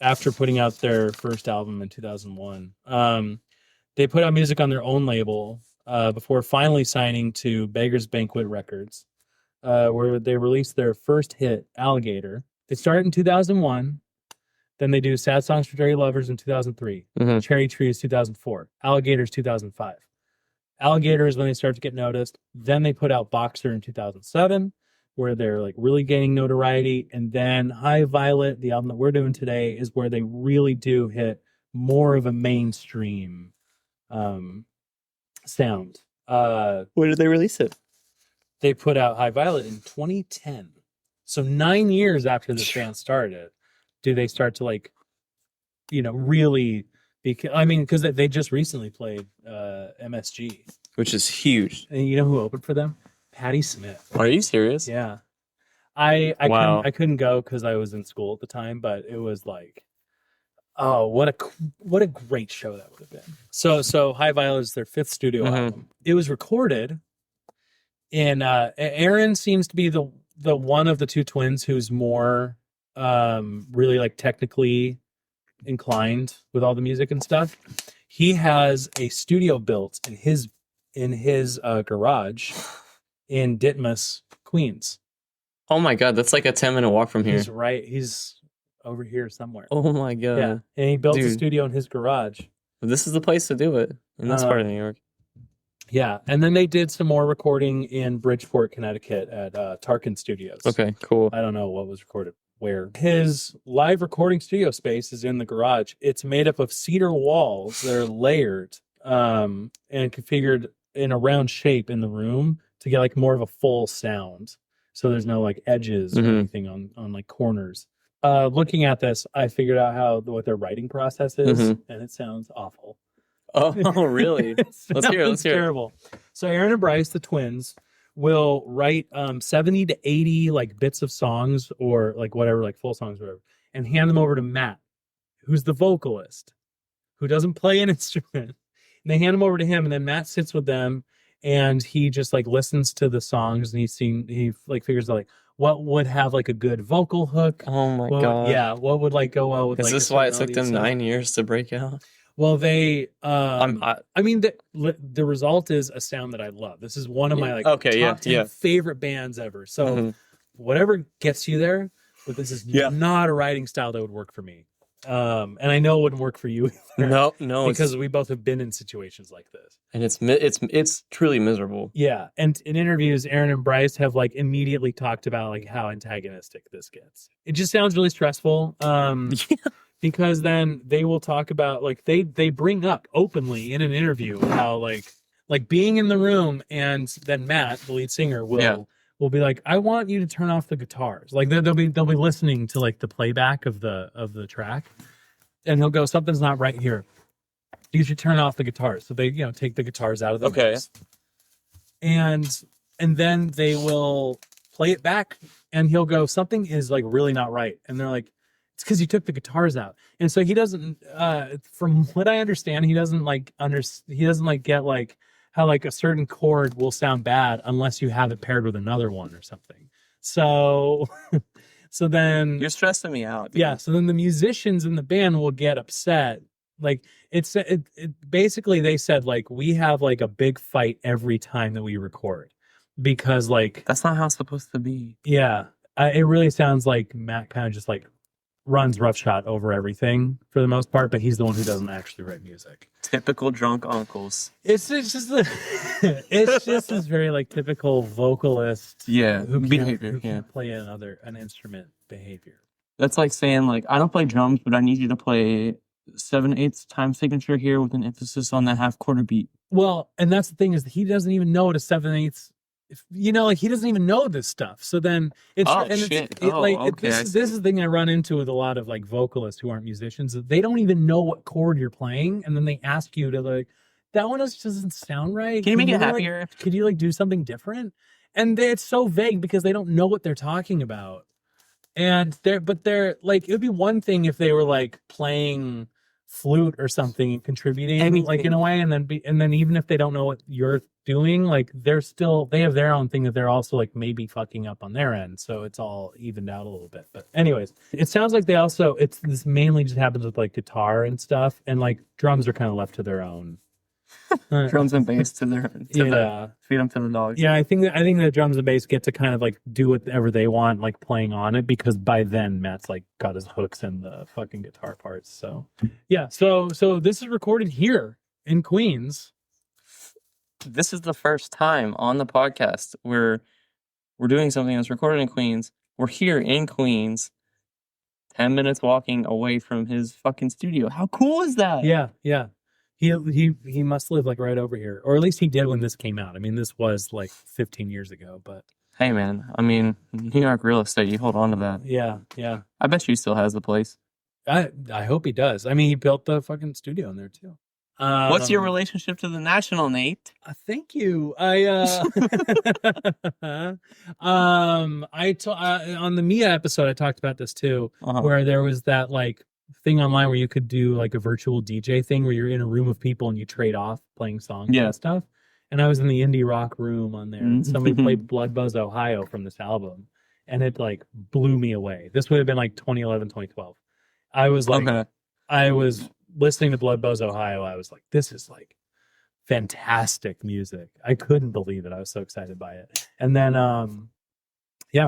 after putting out their first album in 2001. They put out music on their own label before finally signing to Beggar's Banquet Records, where they released their first hit, Alligator. They started in 2001. Then they do Sad Songs for Dirty Lovers in 2003. Cherry Tree is 2004. Alligator is 2005. Alligator is when they start to get noticed. Then they put out Boxer in 2007, where they're like really gaining notoriety. And then High Violet, the album that we're doing today, is where they really do hit more of a mainstream sound. When did they release it? They put out High Violet in 2010. So 9 years after this band started, do they start to like, really because they just recently played MSG, which is huge. And you know who opened for them? Patti Smith. Are you serious? Yeah. I couldn't go because I was in school at the time, but it was like, oh, what a great show that would have been. So High Violet is their 5th studio album. It was recorded in Aaron seems to be the one of the 2 twins who's more really like technically inclined with all the music and stuff. He has a studio built in his garage in Ditmas, Queens. Oh my god, that's like a 10-minute walk from here. He's over here somewhere. Oh my god. Yeah, and he built a studio in his garage. This is the place to do it in this part of New York. Yeah, and then they did some more recording in Bridgeport, Connecticut at Tarkin Studios. Okay, cool. I don't know what was recorded where. His live recording studio space is in the garage. It's made up of cedar walls that are layered and configured in a round shape in the room to get like more of a full sound. So there's no like edges or anything on like corners. Looking at this, I figured out what their writing process is, and it sounds awful. Oh, really? Let's hear it. Terrible. So Aaron and Bryce, the twins, will write 70 to 80 like bits of songs or like whatever, like full songs or whatever, and hand them over to Matt, who's the vocalist, who doesn't play an instrument. And they hand them over to him, and then Matt sits with them, and he just like listens to the songs, and he like figures out like what would have like a good vocal hook. Oh my God. Yeah, what would like go well with Is like this why it took them 9 years to break out? Well, they I mean the result is a sound that I love. This is one of my like top 10 favorite bands ever. So whatever gets you there, but this is not a writing style that would work for me. And I know it wouldn't work for you either. No, because we both have been in situations like this. And it's truly miserable. Yeah, and in interviews, Aaron and Bryce have like immediately talked about like how antagonistic this gets. It just sounds really stressful. Because then they will talk about like they bring up openly in an interview how like being in the room, and then Matt, the lead singer, will be like, I want you to turn off the guitars. Like they'll be listening to like the playback of the track, and he'll go, something's not right here. You should turn off the guitars. So they take the guitars out of the mix. And then they will play it back, and he'll go, something is like really not right. And they're like, it's because you took the guitars out. And so he doesn't, from what I understand, he doesn't get like how like a certain chord will sound bad unless you have it paired with another one or something. So then you're stressing me out. Dude. Yeah. So then the musicians in the band will get upset. Like it basically they said like, we have like a big fight every time that we record, because like, that's not how it's supposed to be. Yeah. It really sounds like Matt kind of just like runs roughshod over everything for the most part, but he's the one who doesn't actually write music. Typical drunk uncles. It's just this very like typical vocalist. Yeah, who behavior. Can't play an instrument behavior. That's like saying like, I don't play drums, but I need you to play 7/8 time signature here with an emphasis on the half quarter beat. Well, and that's the thing, is he doesn't even know what a 7/8. Like he doesn't even know this stuff. So then it's this is the thing I run into with a lot of like vocalists who aren't musicians. They don't even know what chord you're playing, and then they ask you to like, that one just doesn't sound right. Can you make it happier? Like, could you like do something different? And it's so vague because they don't know what they're talking about. And they're like, it would be one thing if they were like playing flute or something and contributing like in a way, and then even if they don't know what you're doing, like they have their own thing that they're also like maybe fucking up on their end, so it's all evened out a little bit. But anyways, it sounds like this mainly just happens with like guitar and stuff, and like drums are kind of left to their own. Drums and bass feed them to the dogs. Yeah, I think that drums and bass get to kind of like do whatever they want, like playing on it, because by then Matt's like got his hooks in the fucking guitar parts. So yeah, so this is recorded here in Queens. This is the first time on the podcast we're doing something that's recorded in Queens. We're here in Queens, 10 minutes walking away from his fucking studio. How cool is that? Yeah. He must live like right over here, or at least he did when this came out. I mean, this was like 15 years ago, but hey, man, I mean, New York real estate, you hold on to that. Yeah. I bet you he still has the place. I hope he does. I mean, he built the fucking studio in there too. What's your relationship to the National, Nate? Thank you. On the Mia episode, I talked about this too, where there was that like thing online where you could do like a virtual DJ thing where you're in a room of people and you trade off playing songs and stuff. And I was in the indie rock room on there, and somebody played Blood Buzz Ohio from this album, and it like blew me away. This would have been like 2011, 2012. I was like, I was listening to Blood Buzz Ohio. I was like, this is like fantastic music. I couldn't believe it. I was so excited by it. And then,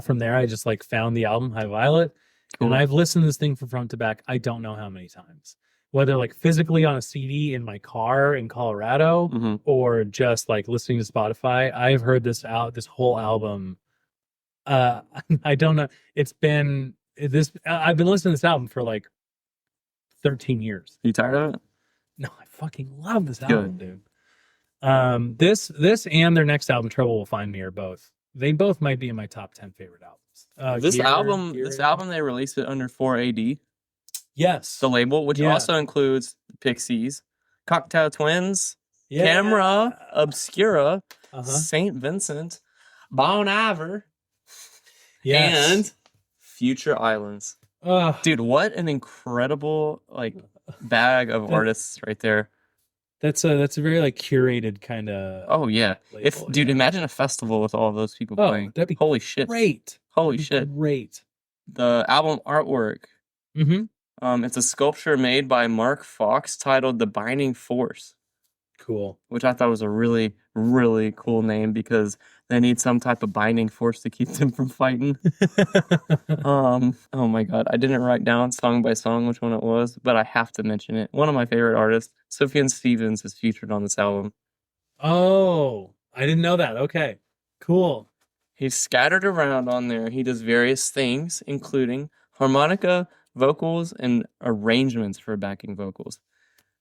from there, I just like found the album High Violet. Cool. And I've listened to this thing from front to back. I don't know how many times, whether like physically on a CD in my car in Colorado or just like listening to Spotify. I've heard this whole album. I don't know. I've been listening to this album for like 13 years. You tired of it? No, I fucking love this album, dude. This and their next album, Trouble Will Find Me, they both might be in my top 10 favorite albums. This album, they released it under 4AD. Yes. The label, which also includes the Pixies, Cocktail Twins, Camera Obscura, St. Vincent, Bon Iver, and Future Islands. Dude, what an incredible like bag of artists right there. That's a very like curated kind of. Oh yeah. Label, imagine a festival with all of those people playing. That'd be holy shit. Great. Holy shit. Great. The album artwork. Mm-hmm. It's a sculpture made by Mark Fox titled The Binding Force. Cool. Which I thought was a really, really cool name because they need some type of binding force to keep them from fighting. Oh my god, I didn't write down song by song which one it was, but I have to mention it. One of my favorite artists, Sufjan Stevens, is featured on this album. Oh, I didn't know that. Okay, cool. He's scattered around on there. He does various things, including harmonica, vocals, and arrangements for backing vocals.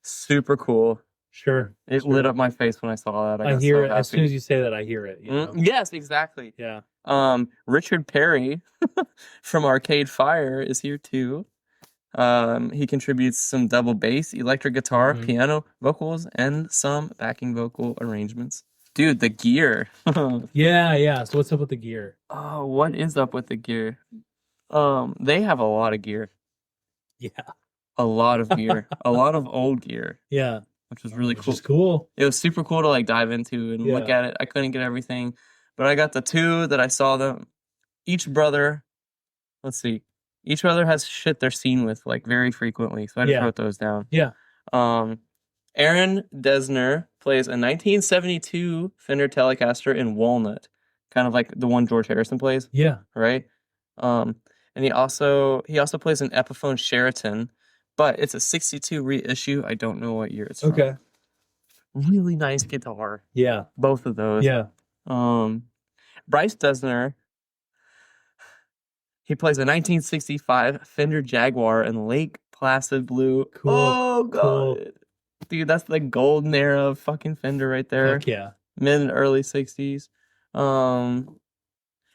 Super cool. Sure. It lit up my face when I saw that. I hear it. As soon as you say that, I hear it. You know? Yes, exactly. Yeah. Richard Perry from Arcade Fire is here too. He contributes some double bass, electric guitar, piano, vocals, and some backing vocal arrangements. Dude, the gear. Yeah. So what's up with the gear? Oh, what is up with the gear? They have a lot of gear. Yeah. A lot of gear. A lot of old gear. Yeah. Which was really cool. Cool. It was super cool to like dive into and look at it. I couldn't get everything, but I got the two that I saw them. Each brother has shit they're seen with like very frequently, so I just wrote those down. Yeah. Aaron Desner plays a 1972 Fender Telecaster in walnut, kind of like the one George Harrison plays. Yeah. Right. And he also plays an Epiphone Sheraton. But it's a 62 reissue. I don't know what year it's from. Okay. Really nice guitar. Yeah. Both of those. Yeah. Bryce Desner, he plays a 1965 Fender Jaguar in Lake Placid blue. Cool. Oh, God. Cool. Dude, that's the golden era of fucking Fender right there. Heck yeah. Mid and early 60s.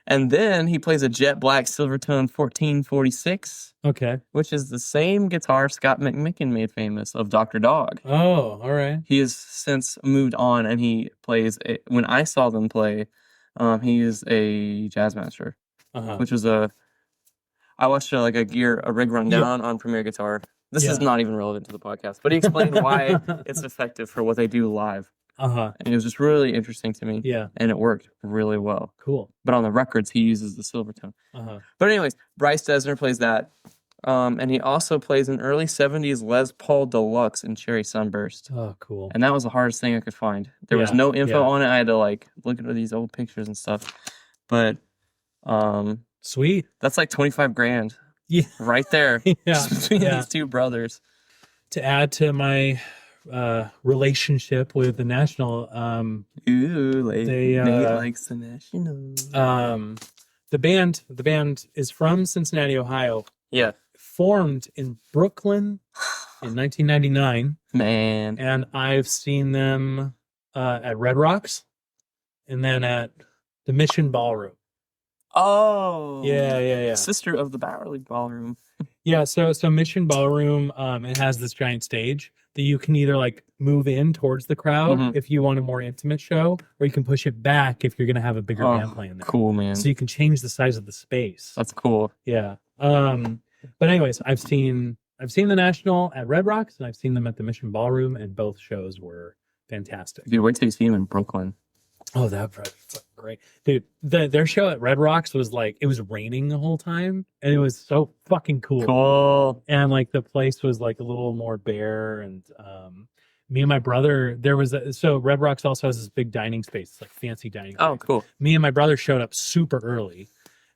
And then he plays a jet black Silvertone 1446. Okay. Which is the same guitar Scott McMicken made famous of Dr. Dog. Oh, all right. He has since moved on and he plays, when I saw them play, he is a Jazzmaster. Which was I watched a rig rundown on Premier Guitar. This is not even relevant to the podcast, but he explained why it's effective for what they do live. And it was just really interesting to me. Yeah. And it worked really well. Cool. But on the records, he uses the Silvertone. But anyways, Bryce Desner plays that. And he also plays an early 70s Les Paul Deluxe in Cherry Sunburst. Oh, cool. And that was the hardest thing I could find. There was no info on it. I had to look at these old pictures and stuff. But sweet. That's like 25 grand. Yeah. Right there. Between these two brothers. To add to my relationship with the National, Nate likes the National. The band is from Cincinnati, Ohio. Yeah. Formed in Brooklyn in 1999. Man. And I've seen them at Red Rocks and then at the Mission Ballroom. Oh. Yeah. Sister of the Bowery Ballroom. Yeah, so Mission Ballroom, it has this giant stage that you can either move in towards the crowd if you want a more intimate show, or you can push it back if you're going to have a bigger band playing there. Cool, man. So you can change the size of the space. That's cool. Yeah. But anyways, I've seen the National at Red Rocks and I've seen them at the Mission Ballroom, and both shows were fantastic. Dude, wait till you see them in Brooklyn. Oh, that's great. Dude, their show at Red Rocks was it was raining the whole time, and it was so fucking cool. Cool. And the place was a little more bare, and me and my brother, so Red Rocks also has this big dining space, fancy dining space. Oh, cool. Me and my brother showed up super early,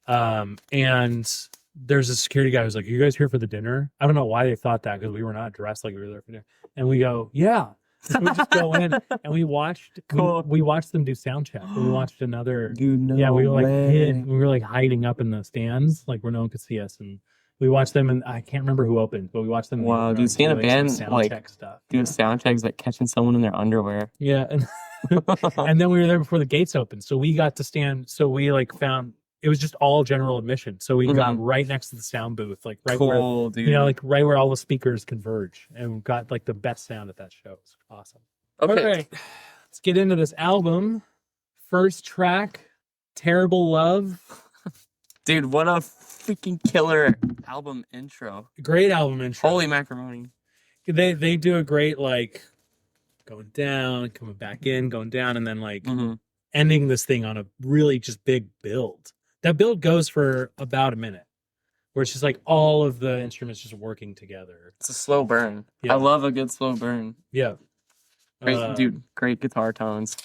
and there's a security guy who's like, "Are you guys here for the dinner?" I don't know why they thought that, because we were not dressed like we were there for dinner. And we go, "Yeah." So we just go in and we watched. Cool. We watched them do sound check. We watched another. Dude, no yeah, we were we were hiding up in the stands, where no one could see us, and we watched them. And I can't remember who opened, but we watched them. Wow, dude, seeing a band check stuff. Do a sound check is like catching someone in their underwear. Yeah, and and then we were there before the gates opened, so we got to stand. So we found. It was just all general admission. So we got right next to the sound booth, right where, dude. Right where all the speakers converge, and got the best sound at that show. It's awesome. Okay. Let's get into this album. First track, Terrible Love. Dude, what a freaking killer album intro. Great album intro. Holy macaroni. They do a great, going down, coming back in, going down, and then ending this thing on a really just big build. That build goes for about a minute, where it's just like all of the instruments just working together. It's a slow burn. Yeah. I love a good slow burn. Yeah. Great, dude. Great guitar tones.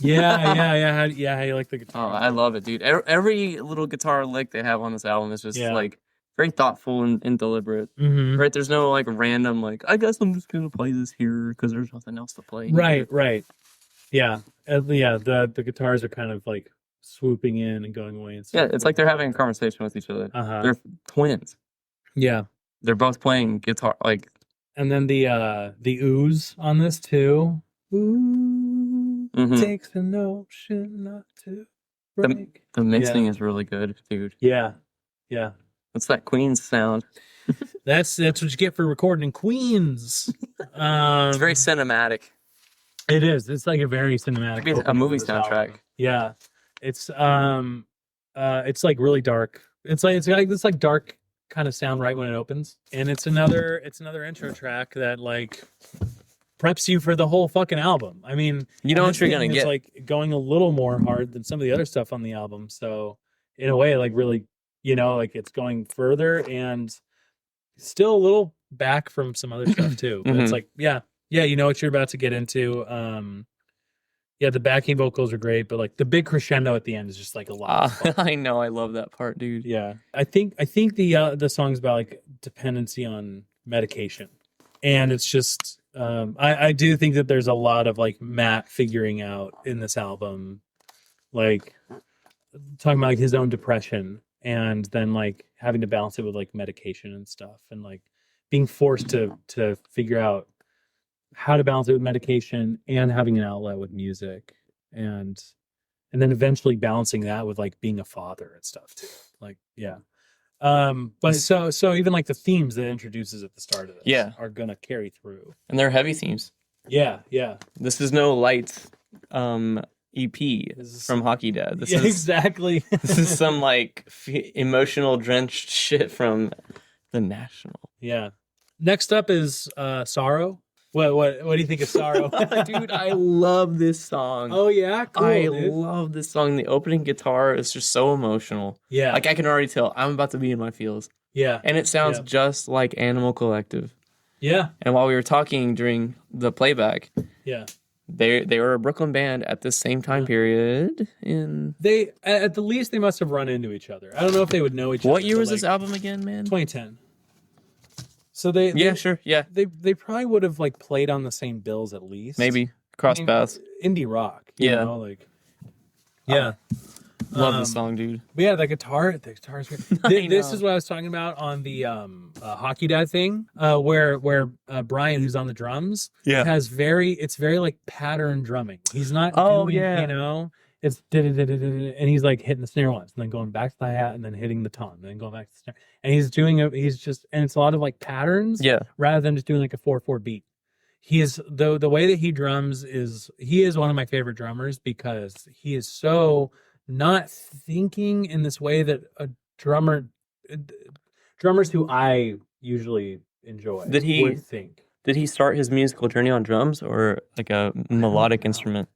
Yeah. How do you like the guitar? Oh, I love it, dude. Every little guitar lick they have on this album is just like very thoughtful and deliberate. Mm-hmm. Right? There's no like random like I guess I'm just gonna play this here because there's nothing else to play. Right. Yeah. The guitars are kind of like swooping in and going away. And yeah, it's like they're having a conversation with each other. They're twins. Yeah. They're both playing guitar like. And then the ooze on this too. Ooh, takes an ocean not to break. The mixing is really good, dude. Yeah. What's that Queen's sound? That's what you get for recording in Queens. It's very cinematic. It is. It's like a very cinematic. It's a movie soundtrack. Album. Yeah. It's like really dark. It's like this like dark kind of sound right when it opens, and it's another intro track that like preps you for the whole fucking album. I mean, you know what you're gonna get. It's like going a little more hard than some of the other stuff on the album. So in a way, like really, like it's going further and still a little back from some other stuff too. But it's like, yeah, you know what you're about to get into. The backing vocals are great, but like the big crescendo at the end is just like a lot. I know, I love that part, dude. Yeah, I think the song's about like dependency on medication, and it's just I do think that there's a lot of like Matt figuring out in this album, like talking about like his own depression, and then like having to balance it with like medication and stuff, and like being forced to figure out how to balance it with medication and having an outlet with music, and then eventually balancing that with like being a father and stuff too. Like, yeah. But so even like the themes that it introduces at the start of this are gonna carry through. And they're heavy themes. Yeah. This is no light EP from Hockey Dad. This is exactly. This is some like emotional drenched shit from The National. Yeah. Next up is Sorrow. What do you think of Sorrow? Dude, I love this song. Oh yeah, cool. I love this song. The opening guitar is just so emotional. Yeah. Like I can already tell I'm about to be in my feels. Yeah. And it sounds just like Animal Collective. Yeah. And while we were talking during the playback, they were a Brooklyn band at the same time period. They at the least they must have run into each other. I don't know if they would know each other. What year was this album again, man? 2010. So they probably would have like played on the same bills at least. Maybe cross paths. Indie rock. You know, like love this song, dude. But yeah, the guitar's great. This is what I was talking about on the Hockey Dad thing, where Brian, who's on the drums, has very like pattern drumming. He's not doing, it's and he's like hitting the snare once and then going back to the hi-hat and then hitting the tom and then going back to the snare. And it's a lot of like patterns rather than just doing like a 4/4 beat. He is the way that he drums he is one of my favorite drummers because he is so not thinking in this way that a drummers who I usually enjoy would think. Did he start his musical journey on drums or like a melodic instrument?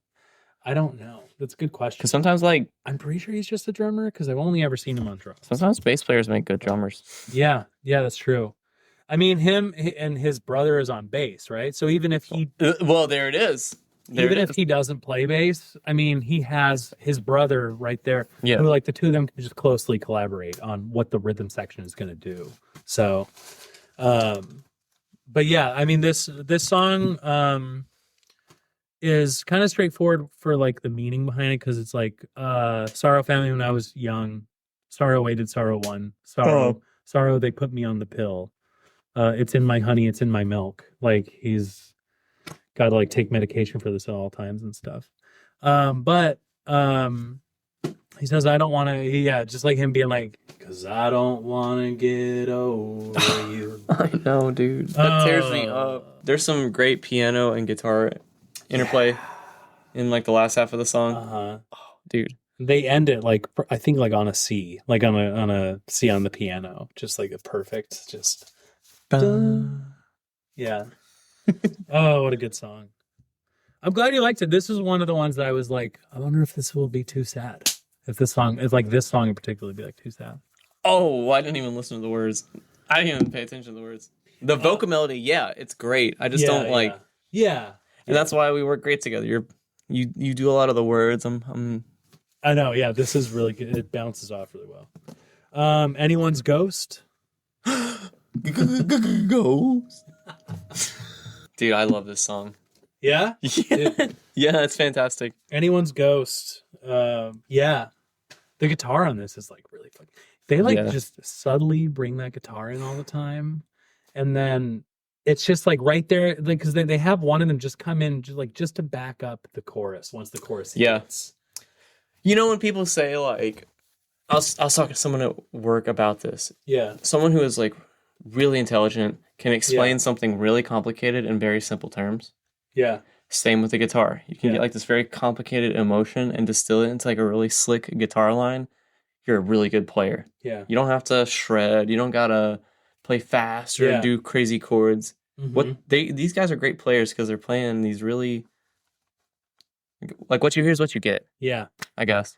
I don't know. That's a good question. Because sometimes, like, I'm pretty sure he's just a drummer because I've only ever seen him on drums. Sometimes bass players make good drummers. Yeah, that's true. I mean, him and his brother is on bass, right? So even if he, well, there it is. If he doesn't play bass, I mean, he has his brother right there. Yeah, who, like the two of them can just closely collaborate on what the rhythm section is going to do. So, but yeah, I mean, this song is kind of straightforward for like the meaning behind it because it's like sorrow family when I was young, sorrow waited, sorrow won, sorrow they put me on the pill, it's in my honey, it's in my milk. Like he's got to like take medication for this at all times and stuff. But he says I don't want to, just like him being like, because I don't want to get over you. I know, dude, that tears me up. There's some great piano and guitar interplay in like the last half of the song. Dude, they end it like I think like on a C, like on a C on the piano, just like a perfect, just yeah. Oh, what a good song! I'm glad you liked it. This is one of the ones that I was like, I wonder if this will be too sad If this song, if like this song in particular, would be like too sad. Oh, I didn't even listen to the words. I didn't even pay attention to the words. The vocal melody, yeah, it's great. I just don't like. Yeah. And that's why we work great together. You do a lot of the words. I know. Yeah, this is really good. It bounces off really well. Anyone's Ghost. Ghost. Dude, I love this song. Yeah. Yeah, it's fantastic. Anyone's Ghost. Yeah. The guitar on this is like really fun. They like just subtly bring that guitar in all the time, and then it's just like right there, like because they have one of them just come in just to back up the chorus once the chorus hits. You know when people say like, I was talking to someone at work about this. Yeah. Someone who is like really intelligent can explain something really complicated in very simple terms. Yeah. Same with the guitar. You can get like this very complicated emotion and distill it into like a really slick guitar line. You're a really good player. Yeah. You don't have to shred. You don't gotta play fast or do crazy chords. Mm-hmm. These guys are great players because they're playing these really, like, what you hear is what you get. Yeah. I guess.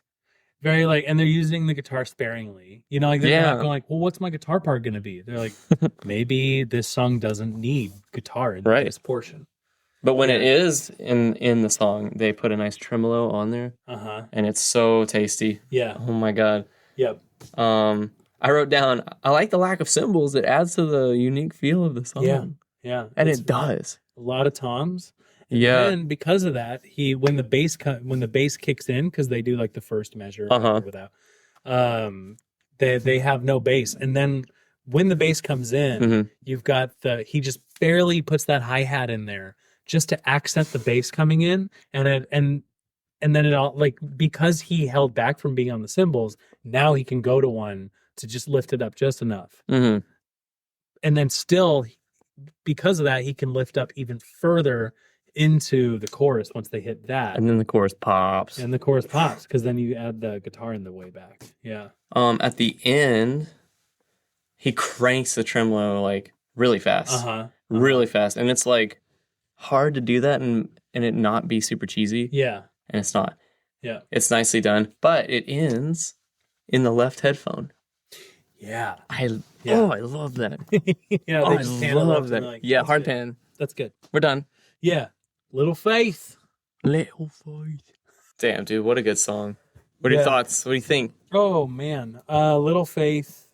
Very like, and they're using the guitar sparingly. You know, like they're not going like, well, what's my guitar part gonna be? They're like, maybe this song doesn't need guitar in this portion. But when it is in the song, they put a nice tremolo on there. And it's so tasty. Yeah. Oh my God. Yep. I wrote down, I like the lack of cymbals. It adds to the unique feel of the song. Yeah. Yeah. And it does. A lot of toms. And because of that, when the bass kicks in, because they do like the first measure without, they have no bass. And then when the bass comes in, you've got he just barely puts that hi-hat in there just to accent the bass coming in, and then it all, like, because he held back from being on the cymbals, now he can go to one to just lift it up just enough. And then still, because of that, he can lift up even further into the chorus once they hit that. And then the chorus pops. Because then you add the guitar in the way back. Yeah. At the end, he cranks the tremolo like really fast. Really fast. And it's like hard to do that and it not be super cheesy. Yeah. And it's not. Yeah. It's nicely done. But it ends in the left headphone. Yeah. I love that. Yeah, I love that. Like, yeah, hard pan. That's good. We're done. Yeah. Little Faith. Little Faith. Damn, dude, what a good song. What are your thoughts? What do you think? Oh, man. Little Faith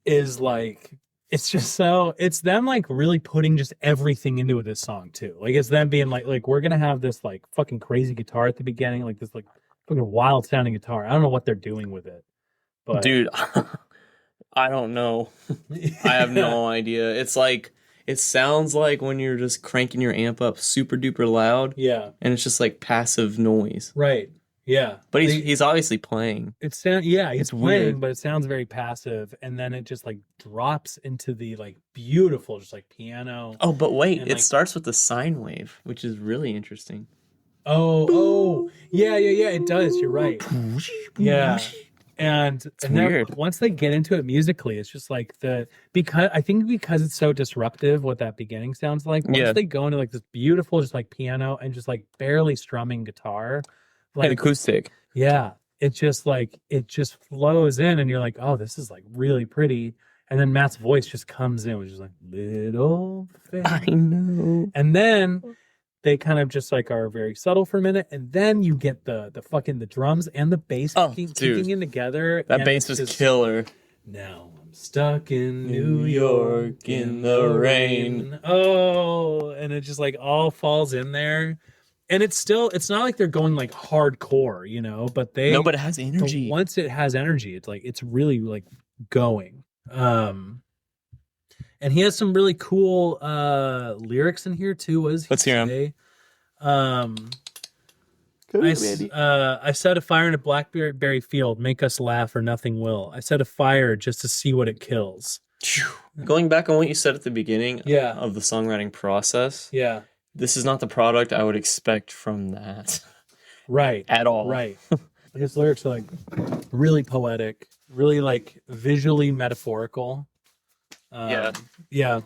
is like, it's just so, it's them like really putting just everything into this song too. Like it's them being like we're going to have this like fucking crazy guitar at the beginning, like this like fucking wild sounding guitar. I don't know what they're doing with it. But dude, I don't know. I have no idea. It's like, it sounds like when you're just cranking your amp up super duper loud. Yeah. And it's just like passive noise. Right. Yeah. But he's obviously playing. He's playing, weird. But it sounds very passive. And then it just like drops into the like beautiful, just like piano. Oh, but wait, it starts with the sine wave, which is really interesting. Oh, yeah, it does. You're right. Yeah. And weird. Then once they get into it musically, it's just like because it's so disruptive what that beginning sounds like. Once they go into like this beautiful, just like piano and just like barely strumming guitar. Like an acoustic. Yeah. It just flows in and you're like, oh, this is like really pretty. And then Matt's voice just comes in, which is like, little Faith. I know. And then they kind of just like are very subtle for a minute. And then you get the drums and the bass kicking in together. That bass was killer. Now I'm stuck in New York in the rain. Oh, and it just like all falls in there. And it's not like they're going like hardcore, you know, but it has energy. Once it has energy, it's like, it's really like going. And he has some really cool lyrics in here too. Let's hear him. I set a fire in a blackberry field, make us laugh or nothing will. I set a fire just to see what it kills. Going back on what you said at the beginning of the songwriting process. Yeah. This is not the product I would expect from that. Right. At all. Right. His lyrics are like really poetic, really like visually metaphorical. Yeah.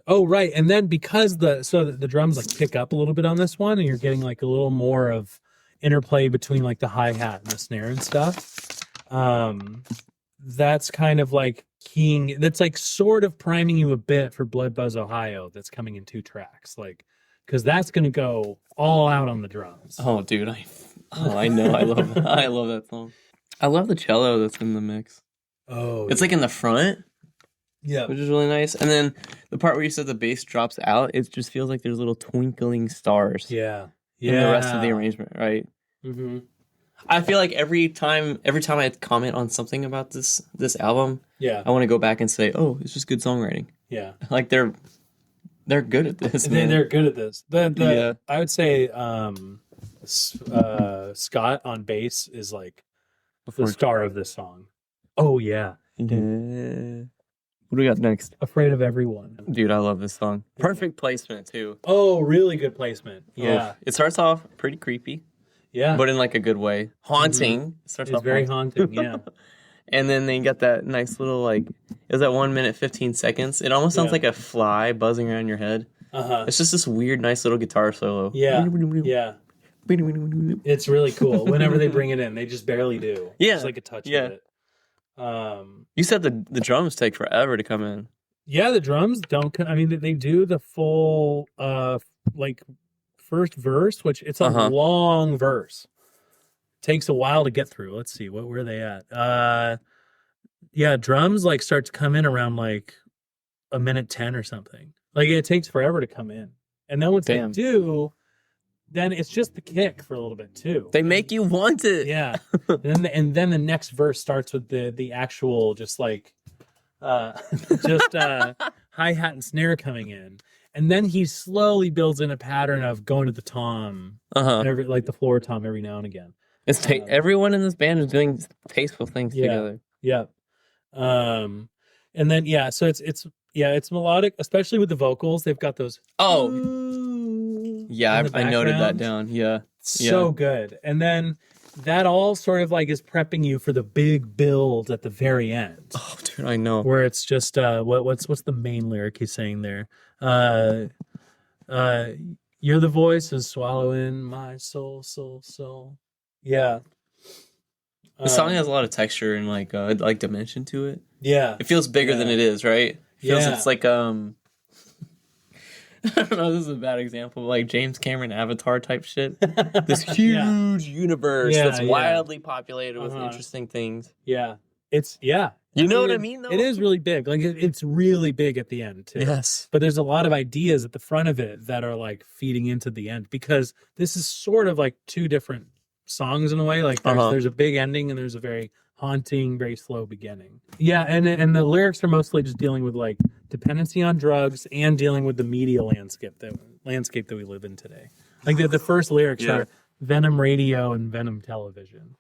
Oh, right. And then because the drums like pick up a little bit on this one, and you're getting like a little more of interplay between like the hi-hat and the snare and stuff. That's kind of like keying. That's like sort of priming you a bit for Blood Buzz Ohio. That's coming in 2 tracks, like because that's gonna go all out on the drums. Oh, dude, I know, I love that song. I love the cello that's in the mix. Oh, it's like in the front, yeah, which is really nice. And then the part where you said the bass drops out, it just feels like there's little twinkling stars. Yeah, in the rest of the arrangement, right? Mm-hmm. I feel like every time I comment on something about this album, yeah, I want to go back and say, oh, it's just good songwriting. Yeah, like they're good at this. They're good at this. Yeah. I would say Scott on bass is like the star of this song. Oh yeah. Yeah. What do we got next? Afraid of Everyone. Dude, I love this song. Perfect placement too. Oh, really good placement. Yeah. Oh, it starts off pretty creepy. Yeah. But in like a good way. Haunting. Mm-hmm. It starts off very haunting, yeah. And then they got that nice little like, is that 1 minute 15 seconds? It almost sounds like a fly buzzing around your head. It's just this weird, nice little guitar solo. Yeah. Yeah. It's really cool. Whenever they bring it in, they just barely do. Yeah. Just like a touch of it. You said the drums take forever to come in. Yeah, the drums don't. I mean, they do the full like first verse, which it's a long verse. Takes a while to get through. Let's see, where are they at? Yeah, drums like start to come in around like 1:10 or something. Like it takes forever to come in, and then once they do, then it's just the kick for a little bit too. They make you want it. Yeah. and then the next verse starts with the actual just like hi-hat and snare coming in. And then he slowly builds in a pattern of going to the tom, like the floor tom every now and again. It's everyone in this band is doing tasteful things together. Yeah. And then so it's melodic, especially with the vocals. They've got those. Oh. Yeah, I noted that down. Yeah. So good. And then that all sort of like is prepping you for the big build at the very end. Oh, dude, I know. Where it's just what's the main lyric he's saying there? You're the voice is swallowing my soul. Yeah. The song has a lot of texture and like dimension to it. Yeah. It feels bigger than it is, right? It feels it's like I don't know, this is a bad example, but like James Cameron Avatar type shit. This huge universe that's wildly populated with interesting things. Yeah. It's You know what I mean though? It is really big. Like it's really big at the end too. Yes. But there's a lot of ideas at the front of it that are like feeding into the end because this is sort of like 2 different songs in a way. Like there's a big ending and there's a very haunting, very slow beginning. Yeah, and the lyrics are mostly just dealing with like dependency on drugs and dealing with the media landscape that we live in today. Like the first lyrics are Venom Radio and Venom Television.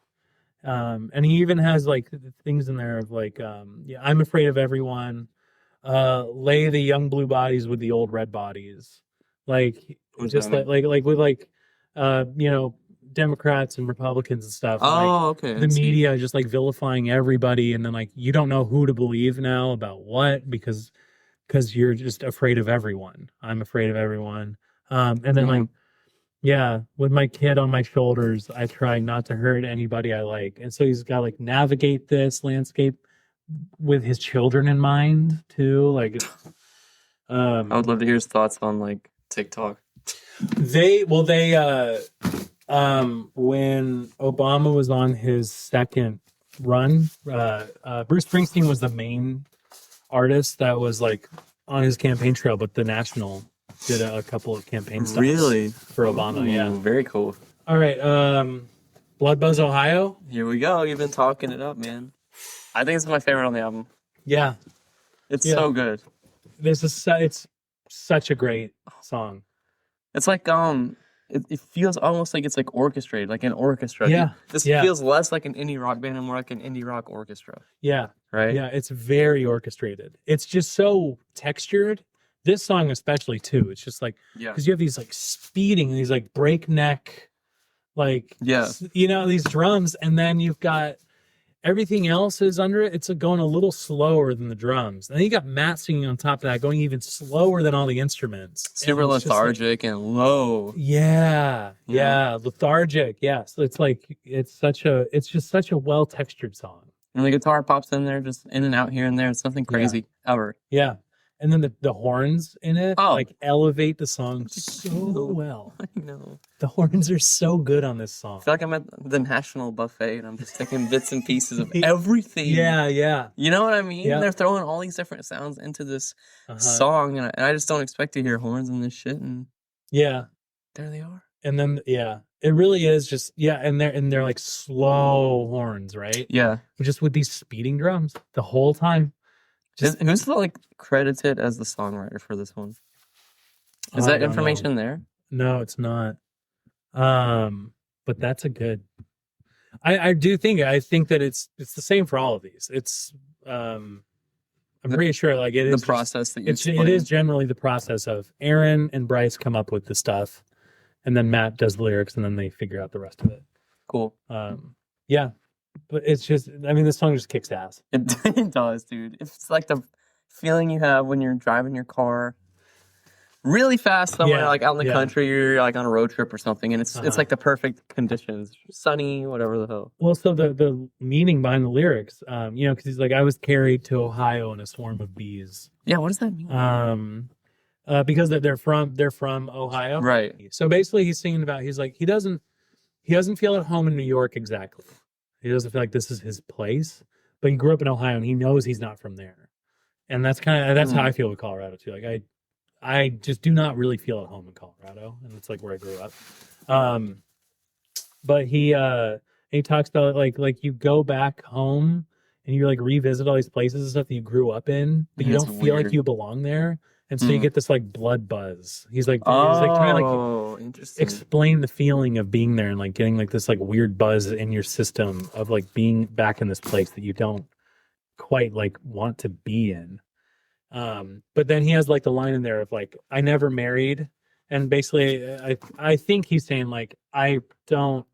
And he even has like things in there of like I'm afraid of everyone. Lay the young blue bodies with the old red bodies. Like just like with like Democrats and Republicans and stuff. Okay. The media just like vilifying everybody, and then like you don't know who to believe now about what because you're just afraid of everyone. I'm afraid of everyone. And then like with my kid on my shoulders, I try not to hurt anybody I like. And so he's got to like navigate this landscape with his children in mind too. Like I would love to hear his thoughts on like TikTok. When Obama was on his second run, Bruce Springsteen was the main artist that was like on his campaign trail, but the National did a couple of campaign stops for Obama. Yeah, very cool. All right, Blood Buzz Ohio. Here we go. You've been talking it up, man. I think it's my favorite on the album. Yeah, it's so good. It's such a great song. It's like it feels almost like it's like orchestrated, like an orchestra. Yeah. This feels less like an indie rock band and more like an indie rock orchestra. Yeah. Right? Yeah, it's very orchestrated. It's just so textured. This song especially too. It's just like because you have these like speeding, these like breakneck, like these drums, and then you've got everything else is under it. It's going a little slower than the drums. And then you got Matt singing on top of that, going even slower than all the instruments. Super lethargic and low. Yeah, lethargic. Yeah, so it's just such a well textured song. And the guitar pops in there, just in and out here and there. It's nothing crazy ever. Yeah. And then the horns in it elevate the song so well. I know. The horns are so good on this song. I feel like I'm at the National Buffet and I'm just taking bits and pieces of everything. Yeah. You know what I mean? Yeah. They're throwing all these different sounds into this song, and I just don't expect to hear horns in this shit. And there they are. And then it really is just and they're like slow horns, right? Yeah. Just with these speeding drums the whole time. Who's like credited as the songwriter for this one? Is that information there? No, it's not. But that's a good. I think that it's the same for all of these. It's I'm pretty sure like it is the process that you it is generally the process of Aaron and Bryce come up with the stuff, and then Matt does the lyrics, and then they figure out the rest of it. Cool. Yeah. But it's just, I mean, this song just kicks ass. It does, dude. It's like the feeling you have when you're driving your car really fast somewhere, like out in the country, you're like on a road trip or something, and it's like the perfect conditions, sunny, whatever the hell. Well, so the meaning behind the lyrics, because he's like, I was carried to Ohio in a swarm of bees. Yeah, what does that mean? Because they're from Ohio, right? So basically, he's singing about he doesn't feel at home in New York exactly. He doesn't feel like this is his place, but he grew up in Ohio and he knows he's not from there. And that's how I feel with Colorado too. Like I just do not really feel at home in Colorado, and it's like where I grew up. But he talks about like you go back home and you like revisit all these places and stuff that you grew up in, but you don't feel like you belong there. And so you get this like blood buzz. He's like trying to like explain the feeling of being there and like getting like this like weird buzz in your system of like being back in this place that you don't quite like want to be in. But then he has like the line in there of like, I never married. And basically I think he's saying like, I don't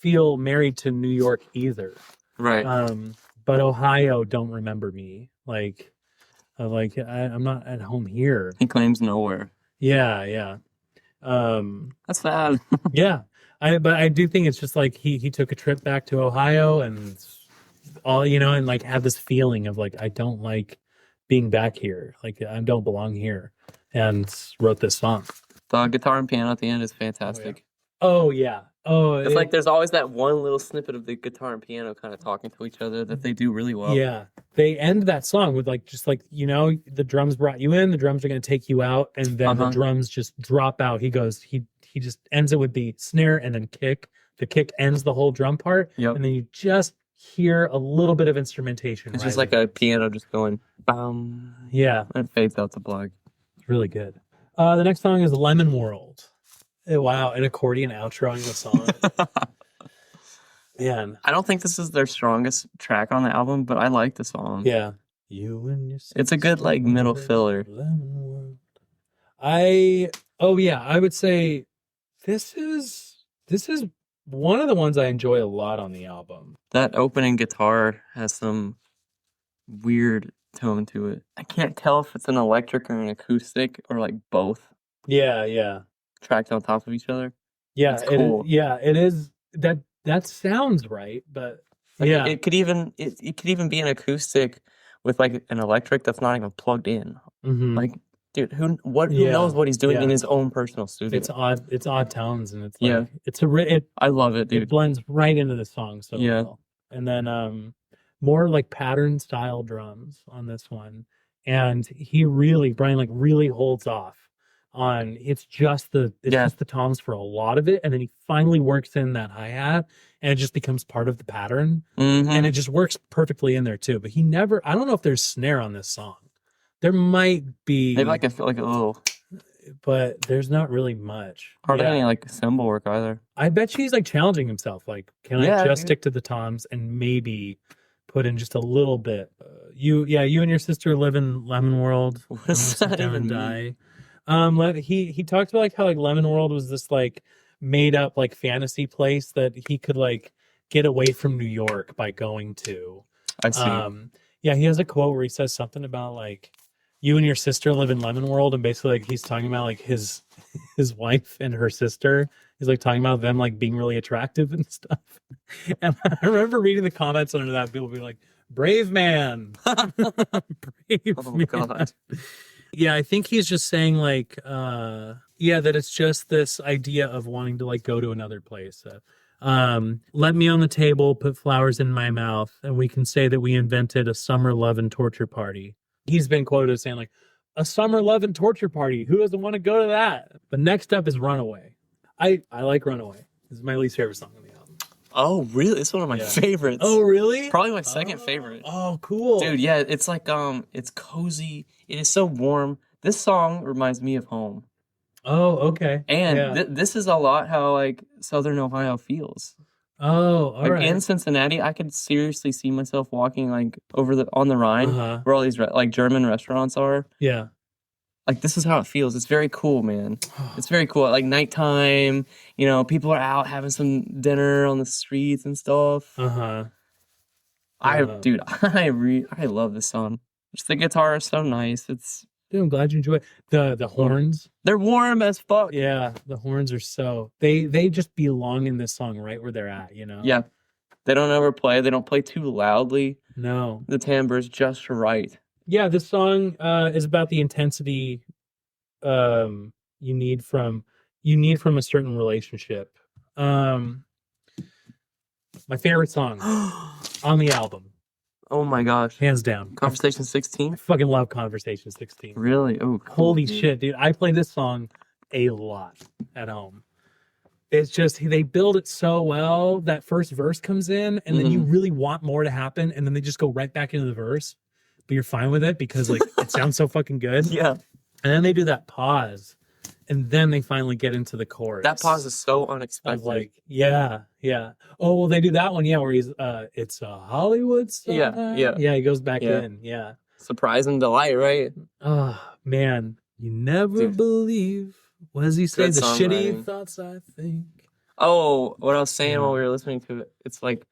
feel married to New York either. Right. But Ohio don't remember me. Like, I'm not at home here. He claims nowhere. Yeah. That's sad. Yeah. But I do think it's just like he took a trip back to Ohio and all, and like had this feeling of like, I don't like being back here. Like I don't belong here, and wrote this song. The guitar and piano at the end is fantastic. Oh yeah. It's like there's always that one little snippet of the guitar and piano kind of talking to each other that they do really well. Yeah. They end that song with like, just like, the drums brought you in, the drums are going to take you out, and then the drums just drop out. He just ends it with the snare and then kick. The kick ends the whole drum part. Yep. And then you just hear a little bit of instrumentation. It's just like a piano just going, bam. Yeah. And it fades out to black. It's really good. The next song is Lemon World. Wow, an accordion outroing the song. Man, I don't think this is their strongest track on the album, but I like the song. Yeah, you and your. It's a good like middle filler. I would say this is one of the ones I enjoy a lot on the album. That opening guitar has some weird tone to it. I can't tell if it's an electric or an acoustic or like both. Yeah. Tracked on top of each other. Yeah, it's cool. It is. That sounds right, but like, it could even be an acoustic with like an electric that's not even plugged in. Mm-hmm. Like, dude, who knows what he's doing in his own personal studio? It's odd tones, and it's like, I love it, dude. It blends right into the song so well. And then more like pattern style drums on this one, and Brian like really holds off on it's just the toms for a lot of it, and then he finally works in that hi-hat and it just becomes part of the pattern, and it just works perfectly in there too. But I don't know if there's snare on this song. There might be, maybe like a little, but there's not really much. Hardly any like cymbal work either. I bet she's like challenging himself, like, can I just stick to the toms and maybe put in just a little bit. You and your sister live in Lemon World. What does that even mean? He talked about like how like Lemon World was this like made up like fantasy place that he could like get away from New York by going to. I see. Yeah, he has a quote where he says something about like you and your sister live in Lemon World, and basically like he's talking about like his wife and her sister. He's like talking about them like being really attractive and stuff. And I remember reading the comments under that, people being like, "Brave man, brave man." God. Yeah, I think he's just saying like, yeah, that it's just this idea of wanting to like go to another place. Let me on the table, put flowers in my mouth, and we can say that we invented a summer love and torture party. He's been quoted as saying like, a summer love and torture party. Who doesn't want to go to that? But next up is Runaway. I like Runaway. This is my least favorite song on the album. Oh, really? It's one of my favorites. Oh, really? Probably my second favorite. Oh, cool. Dude, yeah, it's like, it's cozy. It is so warm. This song reminds me of home. Oh, okay. And this is a lot how, like, Southern Ohio feels. Oh, all right. In Cincinnati, I could seriously see myself walking, like, on the Rhine, where all these, like, German restaurants are. Yeah. Like, this is how it feels. It's very cool, man. It's very cool. Like, nighttime, you know, people are out having some dinner on the streets and stuff. Uh-huh. I love this song. Just the guitar is so nice. Dude, I'm glad you enjoy it. The horns. They're warm as fuck. Yeah, the horns are so... They just belong in this song right where they're at, you know? Yeah. They don't overplay. They don't play too loudly. No. The timbre's just right. Yeah, this song is about the intensity you need from a certain relationship. My favorite song on the album. Oh my gosh. Hands down. Conversation 16? I fucking love Conversation 16. Really? Oh, cool, holy shit, dude. I play this song a lot at home. It's just, they build it so well. That first verse comes in, and then you really want more to happen, and then they just go right back into the verse. But you're fine with it because like it sounds so fucking good. Yeah. And then they do that pause, and then they finally get into the chorus. That pause is so unexpected. Like, yeah. Oh, well, they do that one, yeah, where he's it's a Hollywood song. Yeah. Yeah, he goes back in. Yeah. Surprise and delight, right? Oh man, you never believe. What does he say? The shitty thoughts I think. Oh, what I was saying while we were listening to it, it's like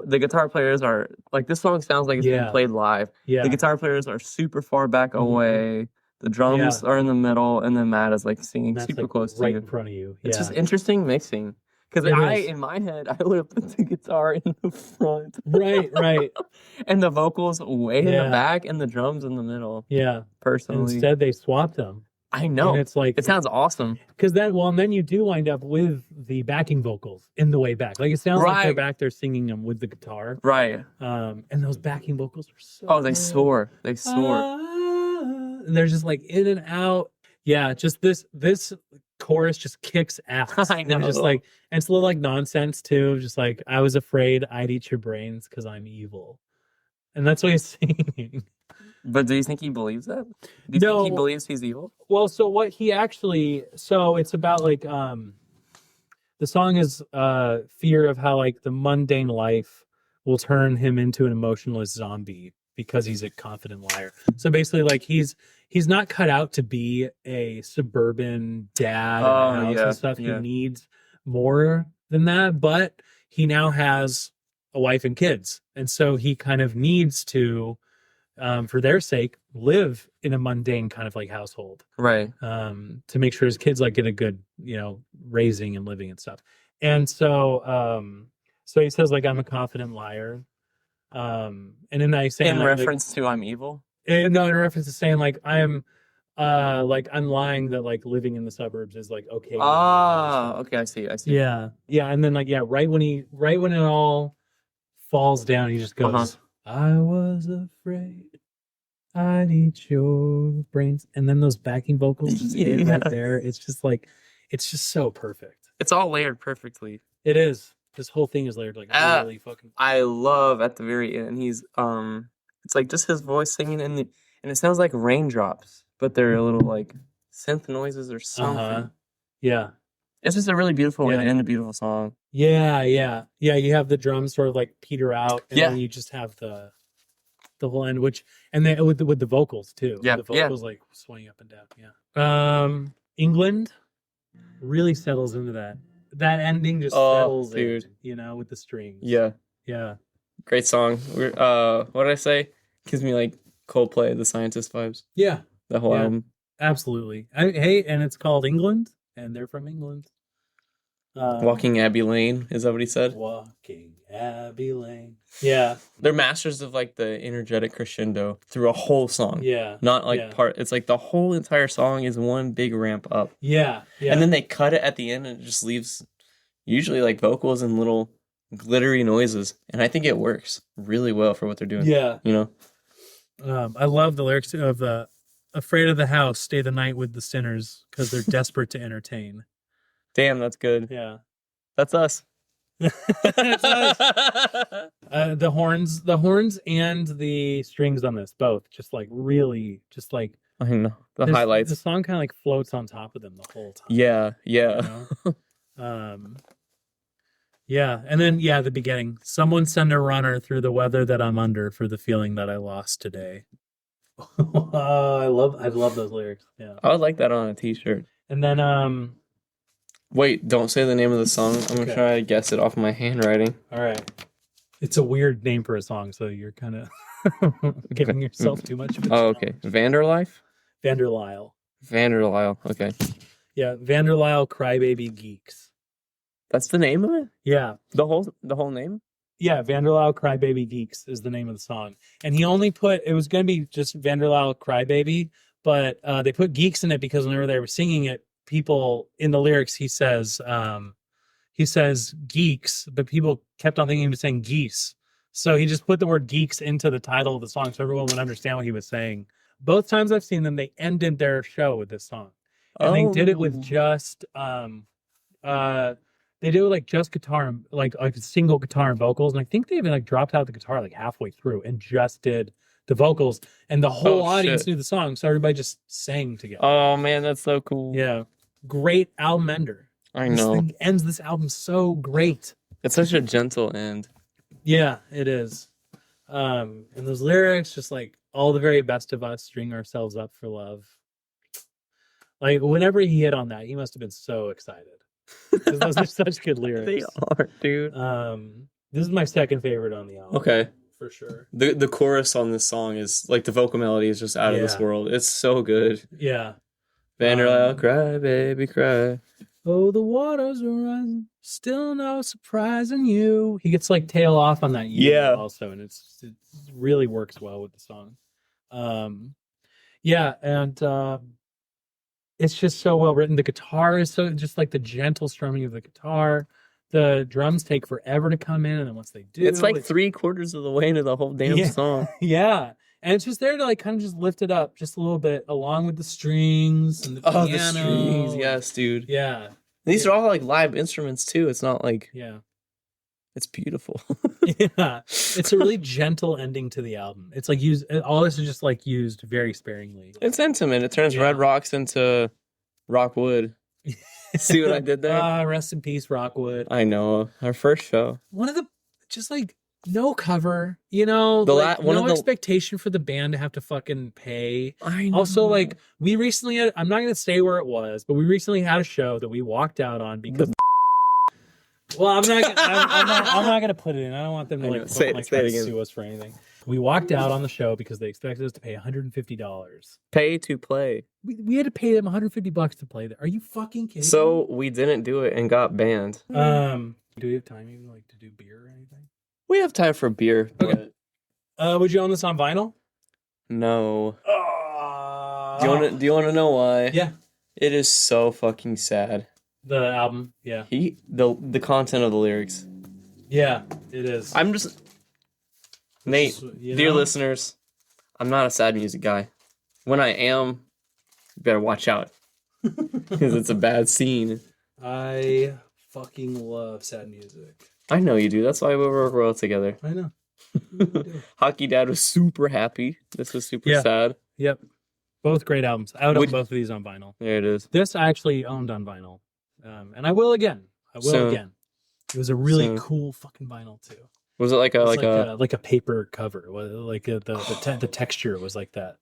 the guitar players are like, this song sounds like it's being played live. Yeah. The guitar players are super far back away. The drums are in the middle, and then Matt is like singing super like close right to you. in front of you. It's just interesting mixing. Because in my head, I would have put the guitar in the front. Right. And the vocals way in the back, and the drums in the middle. Yeah. Personally. Instead, they swapped them. I know. And it's like, it sounds awesome. Because then you do wind up with the backing vocals in the way back. Like it sounds like they're back there singing them with the guitar. Right. And those backing vocals are so they soar. They soar. And they're just like in and out. Yeah, just this chorus just kicks ass. I know. And just like, and it's a little like nonsense too. Just like, I was afraid I'd eat your brains because I'm evil. And that's what he's singing. But do you think he believes that? Do you think he believes he's evil? Well, so what he actually, it's about like, the song is fear of how like the mundane life will turn him into an emotionless zombie because he's a confident liar. So basically like he's not cut out to be a suburban dad and stuff. He needs more than that, but he now has a wife and kids. And so he kind of needs to, for their sake, live in a mundane kind of like household, right? To make sure his kids like get a good, raising and living and stuff. And so, so he says like, I'm a confident liar. And then I say in reference to I'm evil. In reference to saying like I'm lying that like living in the suburbs is like okay. Okay, I see. Yeah, and then like right when it all falls down, he just goes, I was afraid I'd eat your brains. And then those backing vocals just hit right there. It's just like, it's just so perfect. It's all layered perfectly. It is. This whole thing is layered like really fucking. I love at the very end, he's it's like just his voice singing and it sounds like raindrops, but they're a little like synth noises or something. Yeah. It's just a really beautiful way to end a beautiful song. Yeah. You have the drums sort of like peter out, and then you just have the whole end, and then with the vocals too. Yeah, the vocals like swaying up and down. Yeah. England really settles into that. that ending just settles it, you know, with the strings. Yeah. Yeah. Great song. What did I say? Gives me like Coldplay, The Scientist vibes. Yeah. The whole album. Absolutely. Hey, and it's called England, and they're from England. Walking Abbey Lane, is that what he said? Walking Abbey Lane. Yeah. They're masters of like the energetic crescendo through a whole song. Yeah. Not like part. It's like the whole entire song is one big ramp up. Yeah. Yeah. And then they cut it at the end and it just leaves usually like vocals and little glittery noises. And I think it works really well for what they're doing. Yeah. You know? I love the lyrics of the Afraid of the House, Stay the Night with the Sinners, because they're desperate to entertain. Damn, that's good. Yeah. That's us. That's us. The horns and the strings on this, both just like really, just like I know the highlights. The song kind of like floats on top of them the whole time. Yeah, yeah. You know? Yeah, and then the beginning. Someone send a runner through the weather that I'm under for the feeling that I lost today. I love those lyrics. Yeah, I would like that on a t-shirt. And then wait, don't say the name of the song. I'm gonna try to guess it off my handwriting. All right. It's a weird name for a song, so you're kind of giving yourself too much of it. Oh, okay. Vanderlife? Vanderlyle. Okay. Yeah, Vanderlyle Crybaby Geeks. That's the name of it? Yeah. The whole name? Yeah, Vanderlyle Crybaby Geeks is the name of the song. And he only put, it was going to be just Vanderlyle Crybaby, but they put geeks in it because whenever they were singing it, people in the lyrics, he says geeks, but people kept on thinking he was saying geese. So he just put the word geeks into the title of the song so everyone would understand what he was saying. Both times I've seen them, they ended their show with this song. And they did it with just they do like just guitar and like a single guitar and vocals. And I think they even like dropped out the guitar like halfway through and just did the vocals. And the whole audience knew the song. So everybody just sang together. Oh man, that's so cool. Yeah. Great album ender. I know. This thing ends this album so great. It's such a gentle end. Yeah, it is. And those lyrics, just like all the very best of us string ourselves up for love. Like whenever he hit on that, he must have been so excited. Because those are such good lyrics. They are, dude. This is my second favorite on the album. Okay. For sure. The chorus on this song is like the vocal melody is just out of this world. It's so good. Yeah. Vanderlyle, cry, baby, cry. Oh, the waters are rising, still no surprise in you. He gets like tail off on that also, and it really works well with the song. It's just so well written. The guitar is so just like the gentle strumming of the guitar. The drums take forever to come in, and then once they do, it's like 3/4 of the way into the whole damn song. Yeah. And it's just there to like kind of just lift it up just a little bit, along with the strings and the piano. The strings, yes, dude. Yeah. And these are all like live instruments too. It's not like it's beautiful. Yeah, it's a really gentle ending to the album. It's like all this is just like used very sparingly. It's intimate. It turns Red Rocks into Rockwood. See what I did there? Rest in peace, Rockwood. I know. Our first show. One of the just like. No cover, you know, no expectation for the band to have to fucking pay. I know. Also, like, we recently had, I'm not going to say where it was, but we recently had a show that we walked out on because... Well, I'm not going to put it in. I don't want them to try to sue us for anything. We walked out on the show because they expected us to pay $150. Pay to play. We had to pay them $150 to play there. Are you fucking kidding me? So we didn't do it and got banned. Do we have time even like to do beer or anything? We have time for beer. Okay. Would you own this on vinyl? No. Do you want to know why? Yeah. It is so fucking sad. The album, yeah. The content of the lyrics. Yeah, it is. I'm just Nate, dear listeners, I'm not a sad music guy. When I am, you better watch out. Because it's a bad scene. I fucking love sad music. I know you do. That's why we work well together. I know. Hockey Dad was super happy. This was super sad. Yep. Both great albums. I would own both of these on vinyl. There it is. This I actually owned on vinyl. And I will again. Again. It was a really cool fucking vinyl too. Was it like a like a paper cover? Like the texture was like that.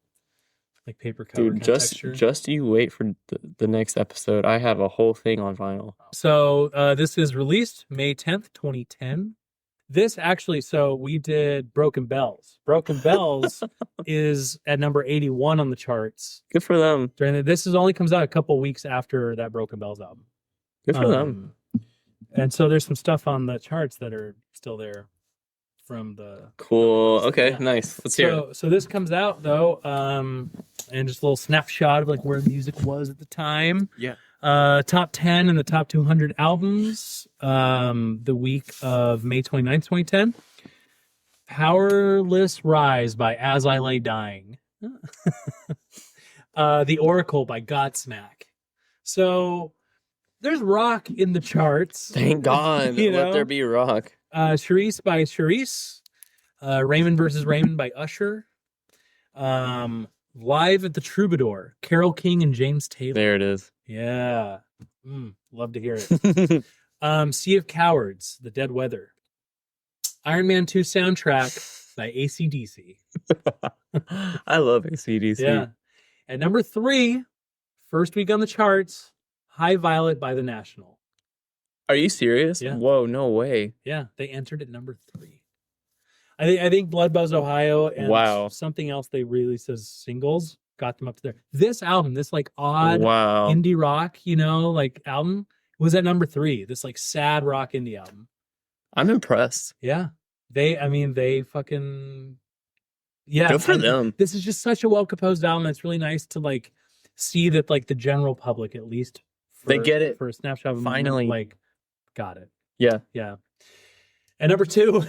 like paper cover Dude, kind of texture. just you wait for the next episode. I have a whole thing on vinyl. So this is released May 10th, 2010. This actually, so we did Broken Bells. Broken Bells is at number 81 on the charts. Good for them. This only comes out a couple weeks after that Broken Bells album. Good for them. And so there's some stuff on the charts that are still there from the cool. Okay, nice. Let's hear it. So this comes out though, and just a little snapshot of like where music was at the time. Yeah. Top 10 and the top 200 albums. The week of May 29th, 2010. Powerless Rise by As I Lay Dying. The Oracle by Godsmack. So there's rock in the charts. Thank God. Let there be rock. Charisse by Charisse. Raymond versus Raymond by Usher. Live at the Troubadour. Carole King and James Taylor. There it is. Yeah. Love to hear it. Sea of Cowards, The Dead Weather. Iron Man 2 soundtrack by AC/DC. I love AC/DC. Yeah. At number 3, first week on the charts, High Violet by The National. Are you serious? Yeah. Whoa, no way. Yeah, they entered at number 3. I think Blood Buzz Ohio and something else they released as singles got them up to there. This album, this like odd indie rock, like album was at number 3. This like sad rock indie album. I'm impressed. Yeah. They fucking good for them. This is just such a well composed album. It's really nice to like see that like the general public at least they get it for a snapshot of finally like got it. Yeah. Yeah. And number 2,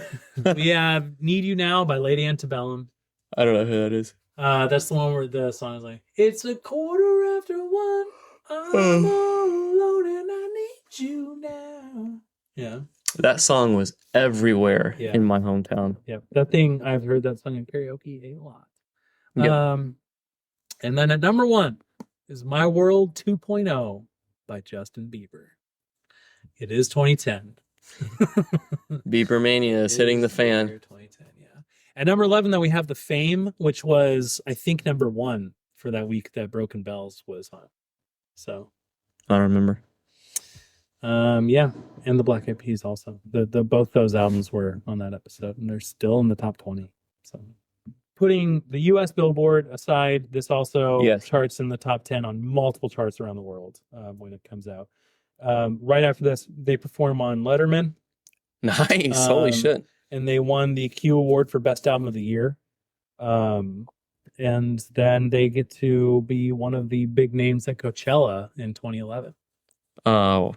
we have Need You Now by Lady Antebellum. I don't know who that is. That's the one where the song is like, it's 1:15. I'm all alone and I need you now. Yeah. That song was everywhere in my hometown. Yeah. That thing, I've heard that song in karaoke a lot. Yep. And then at number 1 is My World 2.0 by Justin Bieber. It is 2010. Bieber Mania is hitting the fan. 2010, yeah. At number 11, though, we have The Fame, which was, I think, number 1 for that week that Broken Bells was on. So, I don't remember. Yeah, and the Black Eyed Peas also. The both those albums were on that episode, and they're still in the top 20. So, putting the U.S. Billboard aside, this also charts in the top 10 on multiple charts around the world when it comes out. Right after this, they perform on Letterman. Nice. Holy shit. And they won the Q Award for Best Album of the Year. And then they get to be one of the big names at Coachella in 2011.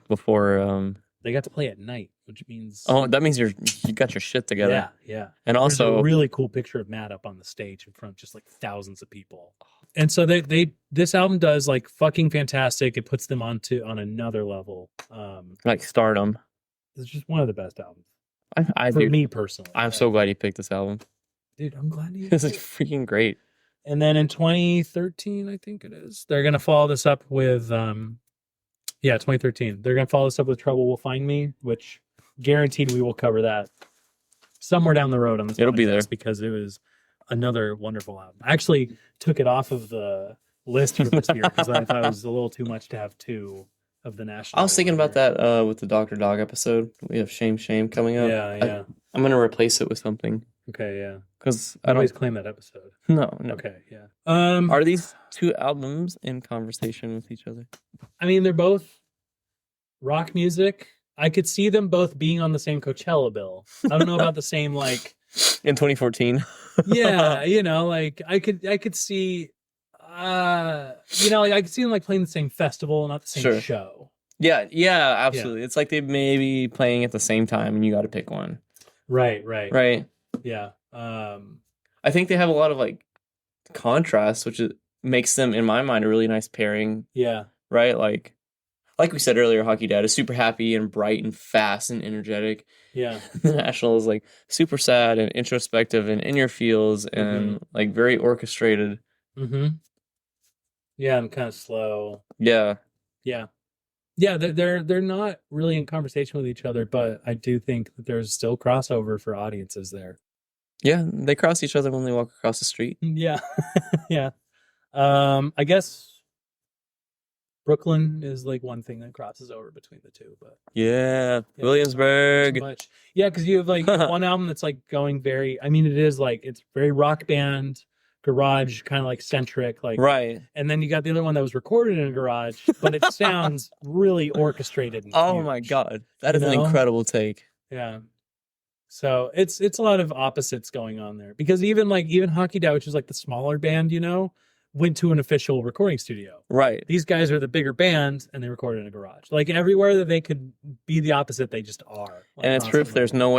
Before they got to play at night, which means that means you got your shit together. Yeah. And also there's a really cool picture of Matt up on the stage in front of just like thousands of people. And so this album does like fucking fantastic. It puts them on another level. Like stardom. It's just one of the best albums. For me personally. I'm so glad you picked this album. Dude, I'm glad you did. This is freaking great. And then in 2013, I think it is, they're going to follow this up with 2013. They're going to follow this up with Trouble Will Find Me, which guaranteed we will cover that somewhere down the road on this. It'll be there because it was another wonderful album. I actually took it off of the list for this year because I thought it was a little too much to have 2 of the national. I was thinking about that with the Dr. Dog episode. We have Shame coming up. Yeah. I'm going to replace it with something. Okay, yeah. Because I always claim that episode. No. Okay, yeah. Are these 2 albums in conversation with each other? I mean, they're both rock music. I could see them both being on the same Coachella bill. I don't know about the same like in 2014. Yeah, like I could see like I could see them like playing the same festival, not the same show. Yeah, absolutely. Yeah. It's like they may be playing at the same time and you got to pick one. Right. Yeah. I think they have a lot of like contrast, which makes them, in my mind, a really nice pairing. Yeah. Right? Like we said earlier, Hockey Dad is super happy and bright and fast and energetic. Yeah. The National is like super sad and introspective and in your feels and like very orchestrated. Mm-hmm. Yeah, and kind of slow. Yeah. They're not really in conversation with each other, but I do think that there's still crossover for audiences there. Yeah, they cross each other when they walk across the street. Yeah. Yeah. I guess Brooklyn is like one thing that crosses over between the two, but yeah, Williamsburg. Not much. Yeah, because you have like one album that's like going very. I mean, it is like it's very rock band, garage, kind of like centric, like right. And then you got the other one that was recorded in a garage, but it sounds really orchestrated. And oh huge, my god, that is an incredible take. Yeah. So it's a lot of opposites going on there because even Hockey Dad, which is like the smaller band, went to an official recording studio. Right. These guys are the bigger band and they recorded in a garage. Like everywhere that they could be the opposite, they just are. Like, and it's proof there was no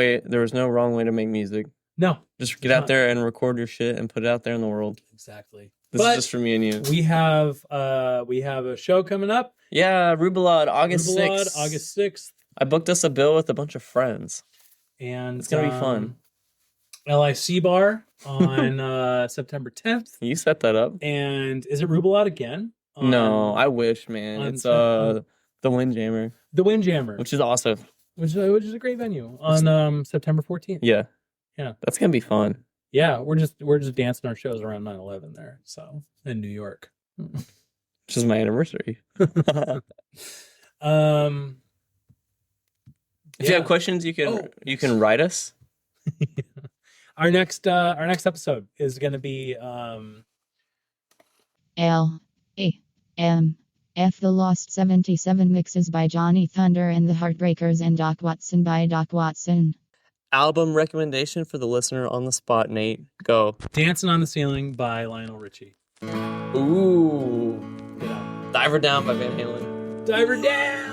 wrong way to make music. No. Just get out there and record your shit and put it out there in the world. Exactly. This is just for me and you. We have a show coming up. Yeah, Rubalad, August 6th. August 6th. I booked us a bill with a bunch of friends. And it's gonna be fun. LIC Bar on September 10th. You set that up. And is it Rubalad again? No, I wish, man. It's the Windjammer. The Windjammer. Which is awesome. Which is a great venue on September 14th. Yeah. Yeah. That's gonna be fun. Yeah, we're just dancing our shows around 9/11 there. So in New York. Which is my anniversary. If you have questions, you can write us. Our next episode is going to be L.A.M.F. The Lost 77 mixes by Johnny Thunder and the Heartbreakers and Doc Watson by Doc Watson. Album recommendation for the listener on the spot, Nate. Go. Dancing on the Ceiling by Lionel Richie. Ooh. Yeah. Diver Down by Van Halen. Diver Down.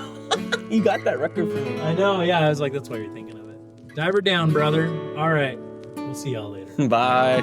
You got that record for me. I know, yeah. I was like, that's why you're thinking of it. Diver Down, brother. All right. We'll see y'all later. Bye.